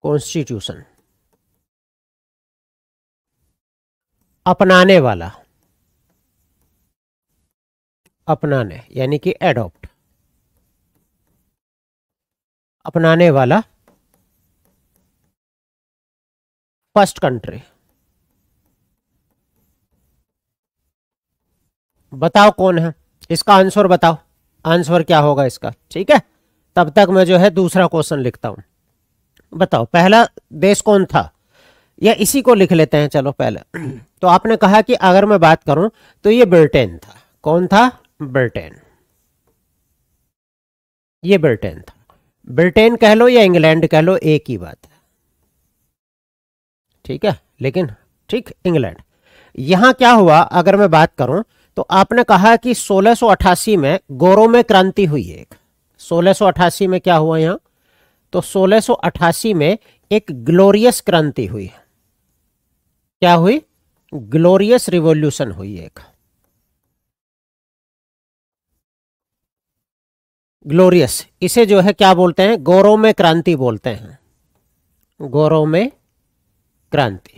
कॉन्स्टिट्यूशन अपनाने वाला, अपनाने यानी कि एडॉप्ट, अपनाने वाला फर्स्ट कंट्री। बताओ कौन है, इसका आंसर बताओ, आंसर क्या होगा इसका। ठीक है, तब तक मैं जो है दूसरा क्वेश्चन लिखता हूं। बताओ पहला देश कौन था, या इसी को लिख लेते हैं चलो पहले। तो आपने कहा कि अगर मैं बात करूं तो ये ब्रिटेन था। कौन था? ब्रिटेन। ये ब्रिटेन था। ब्रिटेन कह लो या इंग्लैंड कह लो, एक ही बात है। ठीक है, लेकिन ठीक इंग्लैंड। यहां क्या हुआ अगर मैं बात करूं तो आपने कहा कि 1688 में गोरों में क्रांति हुई है एक। 1688 में क्या हुआ यहां? तो 1688 में एक ग्लोरियस क्रांति हुई। क्या हुई? ग्लोरियस रिवॉल्यूशन हुई एक। ग्लोरियस, इसे जो है क्या बोलते हैं? गोरों में क्रांति बोलते हैं। गोरों में क्रांति।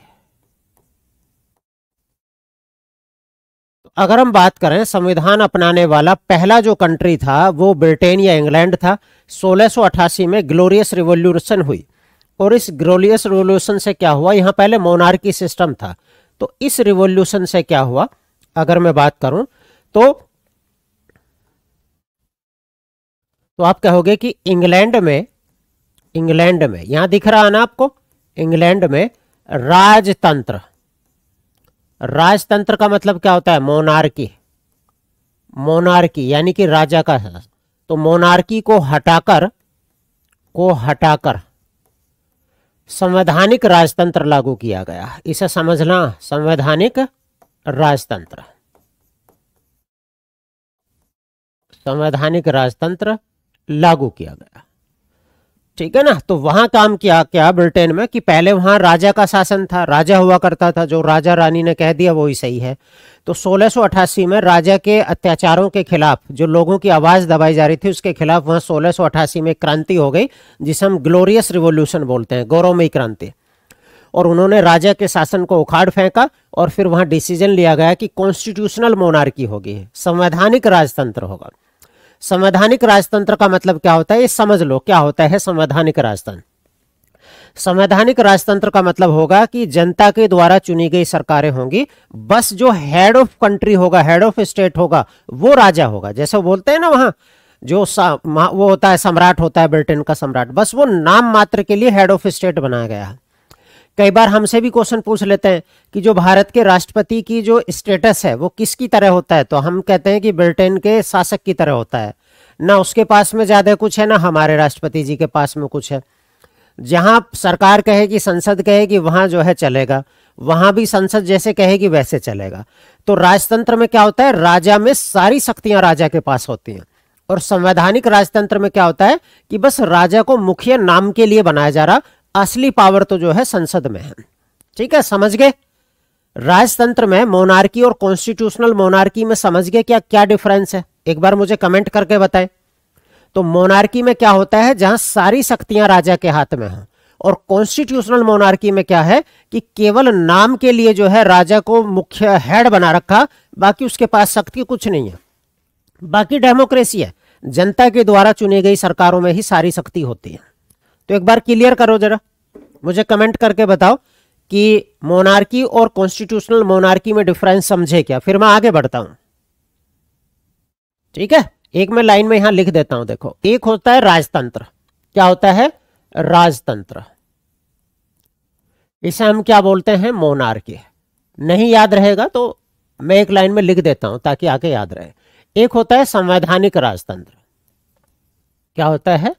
अगर हम बात करें संविधान अपनाने वाला पहला जो कंट्री था वो ब्रिटेन या इंग्लैंड था। 1688 में ग्लोरियस रिवॉल्यूशन हुई, और इस ग्लोरियस रिवॉल्यूशन से क्या हुआ? यहां पहले मोनार्की सिस्टम था, तो इस रिवॉल्यूशन से क्या हुआ अगर मैं बात करूं तो आप कहोगे कि इंग्लैंड में यहां दिख रहा है ना आपको, इंग्लैंड में राजतंत्र। राजतंत्र का मतलब क्या होता है? मोनार्की। मोनार्की यानी कि राजा का है। तो मोनार्की को हटाकर संवैधानिक राजतंत्र लागू किया गया। इसे समझना, संवैधानिक राजतंत्र, संवैधानिक राजतंत्र लागू किया गया। ठीक है ना। तो वहां काम किया क्या ब्रिटेन में कि पहले वहां राजा का शासन था, राजा हुआ करता था, जो राजा रानी ने कह दिया वो ही सही है। तो 1688 में राजा के अत्याचारों के खिलाफ जो लोगों की आवाज दबाई जा रही थी उसके खिलाफ वहां 1688 में क्रांति हो गई, जिसे हम ग्लोरियस रिवॉल्यूशन बोलते हैं, गौरवमयी क्रांति। और उन्होंने राजा के शासन को उखाड़ फेंका और फिर वहां डिसीजन लिया गया कि कॉन्स्टिट्यूशनल मोनार्की होगी, संवैधानिक राजतंत्र होगा। संवैधानिक राजतंत्र का मतलब क्या होता है ये समझ लो, क्या होता है संवैधानिक राजतंत्र। संवैधानिक राजतंत्र का मतलब होगा कि जनता के द्वारा चुनी गई सरकारें होंगी, बस जो हेड ऑफ कंट्री होगा, हेड ऑफ स्टेट होगा, वो राजा होगा। जैसे बोलते हैं ना वहां जो वो होता है सम्राट होता है, ब्रिटेन का सम्राट, बस वो नाम मात्र के लिए हेड ऑफ स्टेट बनाया गया है। कई बार हमसे भी क्वेश्चन पूछ लेते हैं कि जो भारत के राष्ट्रपति की जो स्टेटस है वो किसकी तरह होता है, तो हम कहते हैं कि ब्रिटेन के शासक की तरह होता है। ना उसके पास में ज्यादा कुछ है, ना हमारे राष्ट्रपति जी के पास में कुछ है। जहां सरकार कहेगी, संसद कहेगी, वहां जो है चलेगा, वहां भी संसद जैसे कहेगी वैसे चलेगा। तो राजतंत्र में क्या होता है, राजा में सारी शक्तियां राजा के पास होती हैं, और संवैधानिक राजतंत्र में क्या होता है कि बस राजा को मुखिया नाम के लिए बनाया जा रहा, असली पावर तो जो है संसद में है। ठीक है, समझ गए? राजतंत्र में मोनार्की और कॉन्स्टिट्यूशनल मोनार्की में समझ गए क्या क्या डिफरेंस है? एक बार मुझे कमेंट करके बताएं। तो मोनार्की में क्या होता है, जहां सारी शक्तियां राजा के हाथ में हो, और कॉन्स्टिट्यूशनल मोनार्की में क्या है कि केवल नाम के लिए जो है राजा को मुख्य हेड बना रखा, बाकी उसके पास शक्ति कुछ नहीं है। बाकी डेमोक्रेसी है, जनता के द्वारा चुनी गई सरकारों में ही सारी शक्ति होती है। तो एक बार क्लियर करो जरा, मुझे कमेंट करके बताओ कि मोनार्की और कॉन्स्टिट्यूशनल मोनार्की में डिफरेंस समझे क्या, फिर मैं आगे बढ़ता हूं। ठीक है, एक मैं लाइन में यहां लिख देता हूं। देखो, एक होता है राजतंत्र। क्या होता है? राजतंत्र। इसे हम क्या बोलते हैं? मोनार्की। नहीं याद रहेगा तो मैं एक लाइन में लिख देता हूं ताकि आगे याद रहे। एक होता है संवैधानिक राजतंत्र। क्या होता है?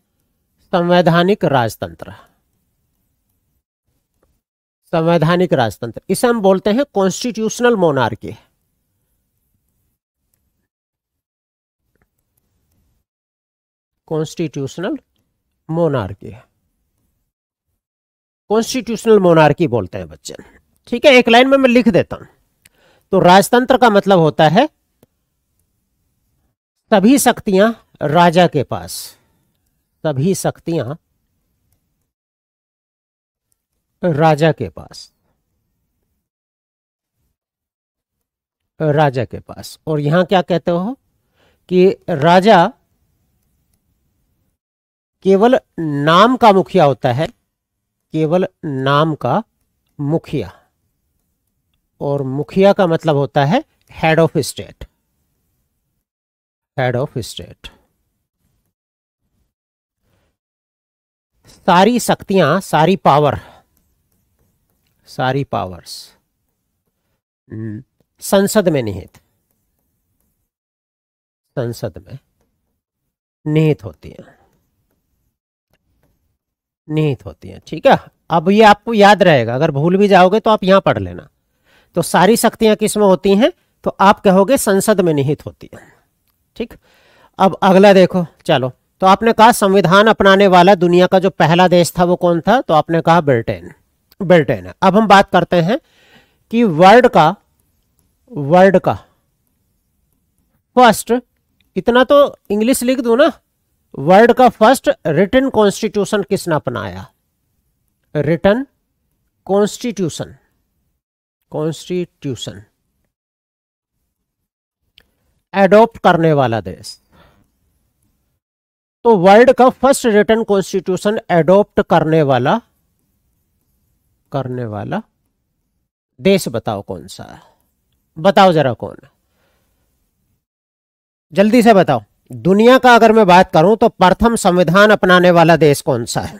संवैधानिक राजतंत्र। संवैधानिक राजतंत्र, इसे हम बोलते हैं constitutional monarchy. Constitutional monarchy, constitutional monarchy बोलते हैं बच्चे। ठीक है, एक लाइन में मैं लिख देता हूं। तो राजतंत्र का मतलब होता है सभी शक्तियां राजा के पास, सभी शक्तियां राजा के पास, राजा के पास। और यहां क्या कहते हो कि राजा केवल नाम का मुखिया होता है, केवल नाम का मुखिया, और मुखिया का मतलब होता है head of state, head of state. सारी शक्तियां, सारी पावर, सारी पावर्स संसद में निहित, संसद में निहित होती है, निहित होती है। ठीक है, अब ये आपको याद रहेगा, अगर भूल भी जाओगे तो आप यहां पढ़ लेना। तो सारी शक्तियां किसमें होती हैं? तो आप कहोगे संसद में निहित होती है। ठीक, अब अगला देखो। चलो, तो आपने कहा संविधान अपनाने वाला दुनिया का जो पहला देश था वो कौन था? तो आपने कहा ब्रिटेन, ब्रिटेन है। अब हम बात करते हैं कि वर्ल्ड का फर्स्ट, इतना तो इंग्लिश लिख दो ना, वर्ल्ड का फर्स्ट रिटन कॉन्स्टिट्यूशन किसने अपनाया? रिटन कॉन्स्टिट्यूशन, कॉन्स्टिट्यूशन एडॉप्ट करने वाला देश। तो वर्ल्ड का फर्स्ट रिटन कॉन्स्टिट्यूशन एडॉप्ट करने वाला देश बताओ कौन सा है? बताओ जरा कौन है, जल्दी से बताओ। दुनिया का अगर मैं बात करूं तो प्रथम संविधान अपनाने वाला देश कौन सा है?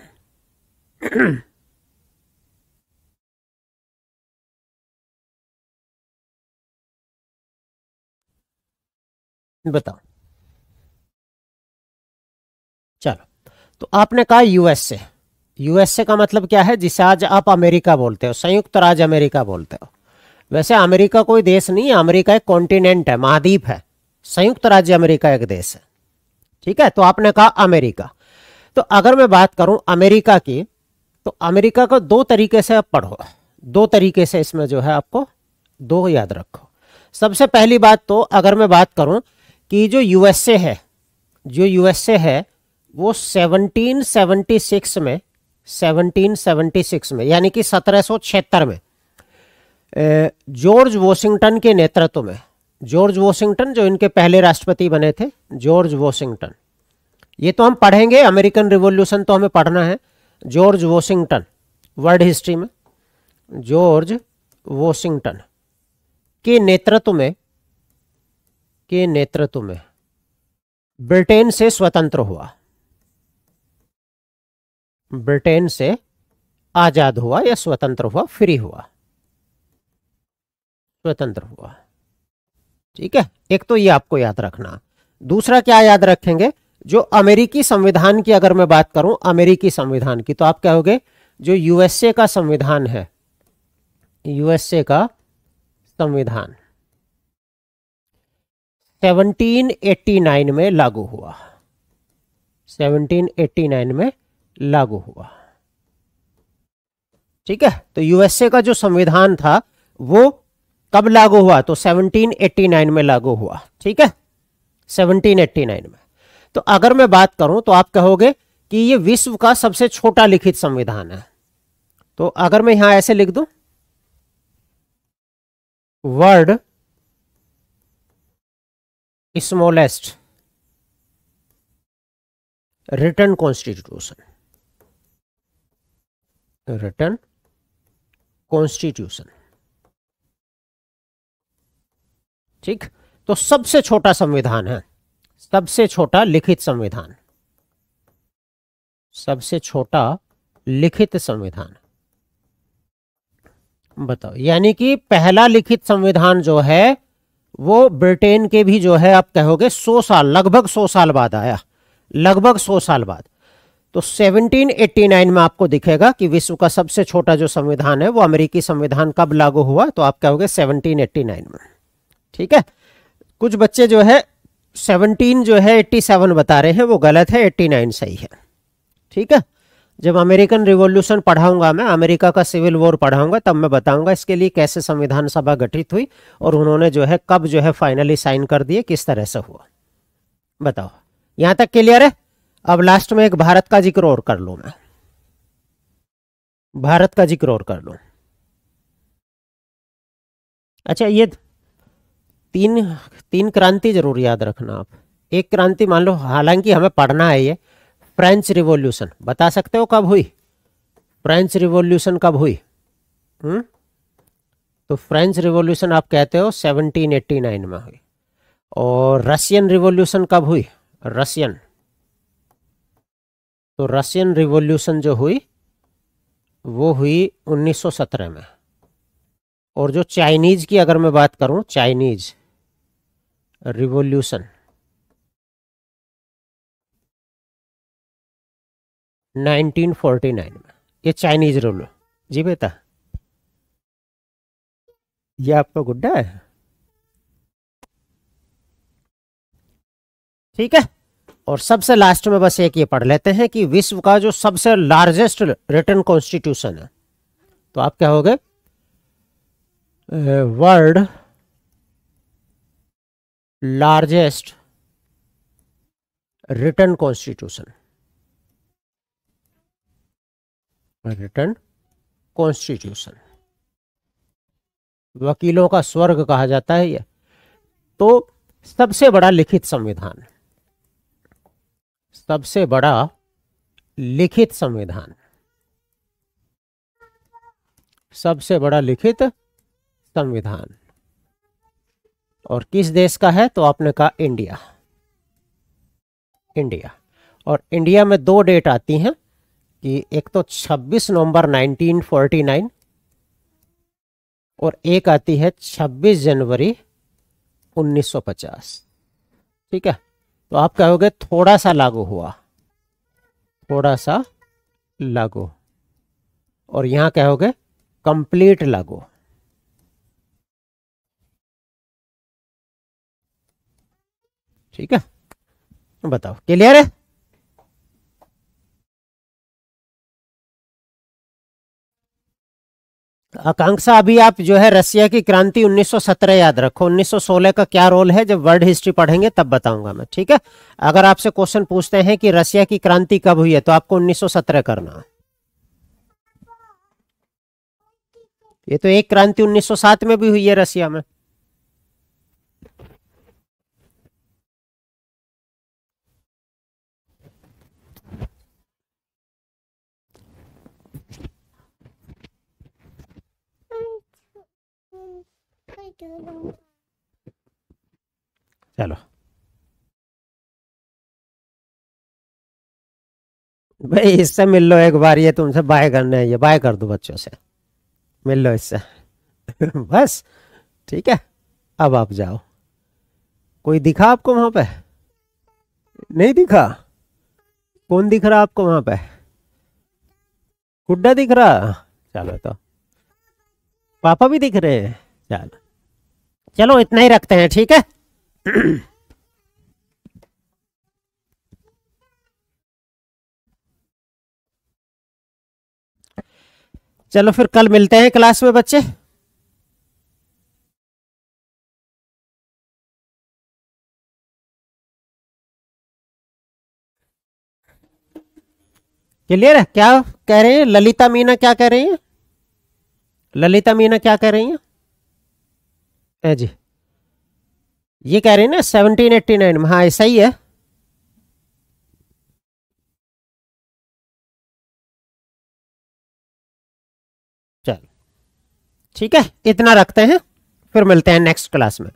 बताओ। चलो, तो आपने कहा यूएसए। यूएसए का मतलब क्या है? जिसे आज आप अमेरिका बोलते हो, संयुक्त राज्य अमेरिका बोलते हो। वैसे अमेरिका कोई देश नहीं है, अमेरिका एक कॉन्टिनेंट है, महाद्वीप है। संयुक्त राज्य अमेरिका एक देश है। ठीक है, तो आपने कहा अमेरिका। तो अगर मैं बात करूं अमेरिका की, तो अमेरिका को दो तरीके से आप पढ़ो, दो तरीके से इसमें जो है आपको दो याद रखो। सबसे पहली बात तो अगर मैं बात करूं कि जो यूएसए है, जो यूएसए है वो 1776 में यानी कि 1776 में जॉर्ज वॉशिंगटन के नेतृत्व में, जॉर्ज वॉशिंगटन जो इनके पहले राष्ट्रपति बने थे, जॉर्ज वॉशिंगटन, ये तो हम पढ़ेंगे, अमेरिकन रिवॉल्यूशन तो हमें पढ़ना है। जॉर्ज वॉशिंगटन वर्ल्ड हिस्ट्री में, जॉर्ज वॉशिंगटन के नेतृत्व में ब्रिटेन से स्वतंत्र हुआ, ब्रिटेन से आजाद हुआ या स्वतंत्र हुआ, फ्री हुआ, स्वतंत्र हुआ। ठीक है, एक तो ये आपको याद रखना। दूसरा क्या याद रखेंगे? जो अमेरिकी संविधान की अगर मैं बात करूं, अमेरिकी संविधान की, तो आप कहोगे जो यूएसए का संविधान है, यूएसए का संविधान 1789 में लागू हुआ। 1789 में लागू हुआ। ठीक है, तो यूएसए का जो संविधान था वो कब लागू हुआ? तो 1789 में लागू हुआ। ठीक है, 1789 में। तो अगर मैं बात करूं तो आप कहोगे कि ये विश्व का सबसे छोटा लिखित संविधान है। तो अगर मैं यहां ऐसे लिख दूं, world smallest written constitution, written constitution. ठीक, तो सबसे छोटा संविधान है, सबसे छोटा लिखित संविधान, सबसे छोटा लिखित संविधान। बताओ, यानी कि पहला लिखित संविधान जो है वो ब्रिटेन के भी जो है आप कहोगे 100 साल, लगभग 100 साल बाद आया, लगभग 100 साल बाद। तो 1789 में आपको दिखेगा कि विश्व का सबसे छोटा जो संविधान है वो अमेरिकी संविधान कब लागू हुआ? तो आप कहोगे 1789 में। ठीक है, कुछ बच्चे जो है 17 जो है 87 बता रहे हैं, वो गलत है, 89 सही है। ठीक है, जब अमेरिकन रिवॉल्यूशन पढ़ाऊंगा मैं, अमेरिका का सिविल वॉर पढ़ाऊंगा, तब मैं बताऊंगा इसके लिए कैसे संविधान सभा गठित हुई और उन्होंने जो है कब जो है फाइनली साइन कर दिए, किस तरह से हुआ। बताओ, यहां तक क्लियर है? अब लास्ट में एक भारत का जिक्र और कर लूं मैं, भारत का जिक्र और कर लूं। अच्छा, ये तीन क्रांति जरूर याद रखना आप। एक क्रांति मान लो, हालांकि हमें पढ़ना है ये, फ्रेंच रिवॉल्यूशन, बता सकते हो कब हुई? फ्रेंच रिवॉल्यूशन कब हुई? तो फ्रेंच रिवॉल्यूशन आप कहते हो 1789 में हुई। और रशियन रिवॉल्यूशन कब हुई? रशियन, तो रशियन रिवॉल्यूशन जो हुई वो हुई 1917 में। और जो चाइनीज की अगर मैं बात करूं, चाइनीज रिवॉल्यूशन 1949 में, ये चाइनीज रूल। जी बेटा, ये आपका गुड्डा है। ठीक है, और सबसे लास्ट में बस एक ये पढ़ लेते हैं कि विश्व का जो सबसे लार्जेस्ट रिटन कॉन्स्टिट्यूशन है, तो आप क्या होगे? World largest written constitution, written constitution, वकीलों का स्वर्ग कहा जाता है ये। तो सबसे बड़ा लिखित संविधान, सबसे बड़ा लिखित संविधान, सबसे बड़ा लिखित संविधान। और किस देश का है? तो आपने कहा इंडिया, इंडिया। और इंडिया में दो डेट आती हैं कि एक तो 26 नवंबर 1949 और एक आती है 26 जनवरी 1950। ठीक है, तो आप कहोगे थोड़ा सा लागू हुआ, थोड़ा सा लागू, और यहां कहोगे कंप्लीट लागू। ठीक है, बताओ, क्लियर है? आकांक्षा, अभी आप जो है रसिया की क्रांति 1917 याद रखो, 1916 का क्या रोल है, जब वर्ल्ड हिस्ट्री पढ़ेंगे तब बताऊंगा मैं। ठीक है, अगर आपसे क्वेश्चन पूछते हैं कि रसिया की क्रांति कब हुई है, तो आपको 1917 करना। ये तो एक क्रांति 1907 में भी हुई है रसिया में। चलो भाई, इससे मिल लो एक बार, ये तुमसे बाय करना है, ये बाय कर दो बच्चों से, मिल लो इससे बस। ठीक है, अब आप जाओ। कोई दिखा आपको वहां पे? नहीं दिखा? कौन दिख रहा आपको वहां पे? गुड्डा दिख रहा? चलो, तो पापा भी दिख रहे हैं। चलो चलो, इतना ही रखते हैं। ठीक है चलो फिर कल मिलते हैं क्लास में बच्चे। क्लियर है? क्या कह रहे हैं ललिता मीना, क्या कह रही हैं? ललिता मीना क्या कह रही हैं? जी ये कह रही है ना 1789 में, हाँ ऐसा ही है। चलो ठीक है, इतना रखते हैं, फिर मिलते हैं नेक्स्ट क्लास में।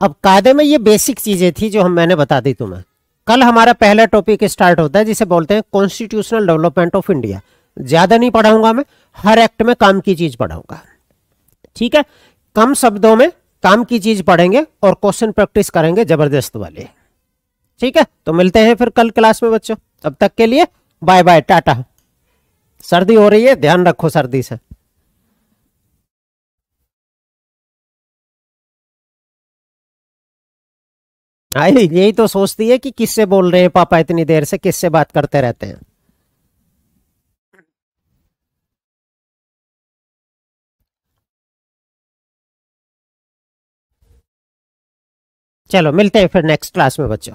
अब कायदे में ये बेसिक चीजें थी जो मैंने बता दी तुम्हें। कल हमारा पहला टॉपिक स्टार्ट होता है जिसे बोलते हैं कॉन्स्टिट्यूशनल डेवलपमेंट ऑफ इंडिया। ज्यादा नहीं पढ़ाऊंगा मैं, हर एक्ट में काम की चीज पढ़ाऊंगा, ठीक है? कम शब्दों में काम की चीज पढ़ेंगे और क्वेश्चन प्रैक्टिस करेंगे जबरदस्त वाले, ठीक है? तो मिलते हैं फिर कल क्लास में बच्चों, तब तक के लिए बाय बाय टाटा। सर्दी हो रही है, ध्यान रखो सर्दी से। आई यही तो सोचती है कि किससे बोल रहे हैं पापा, इतनी देर से किससे बात करते रहते हैं। चलो मिलते हैं फिर नेक्स्ट क्लास में बच्चों।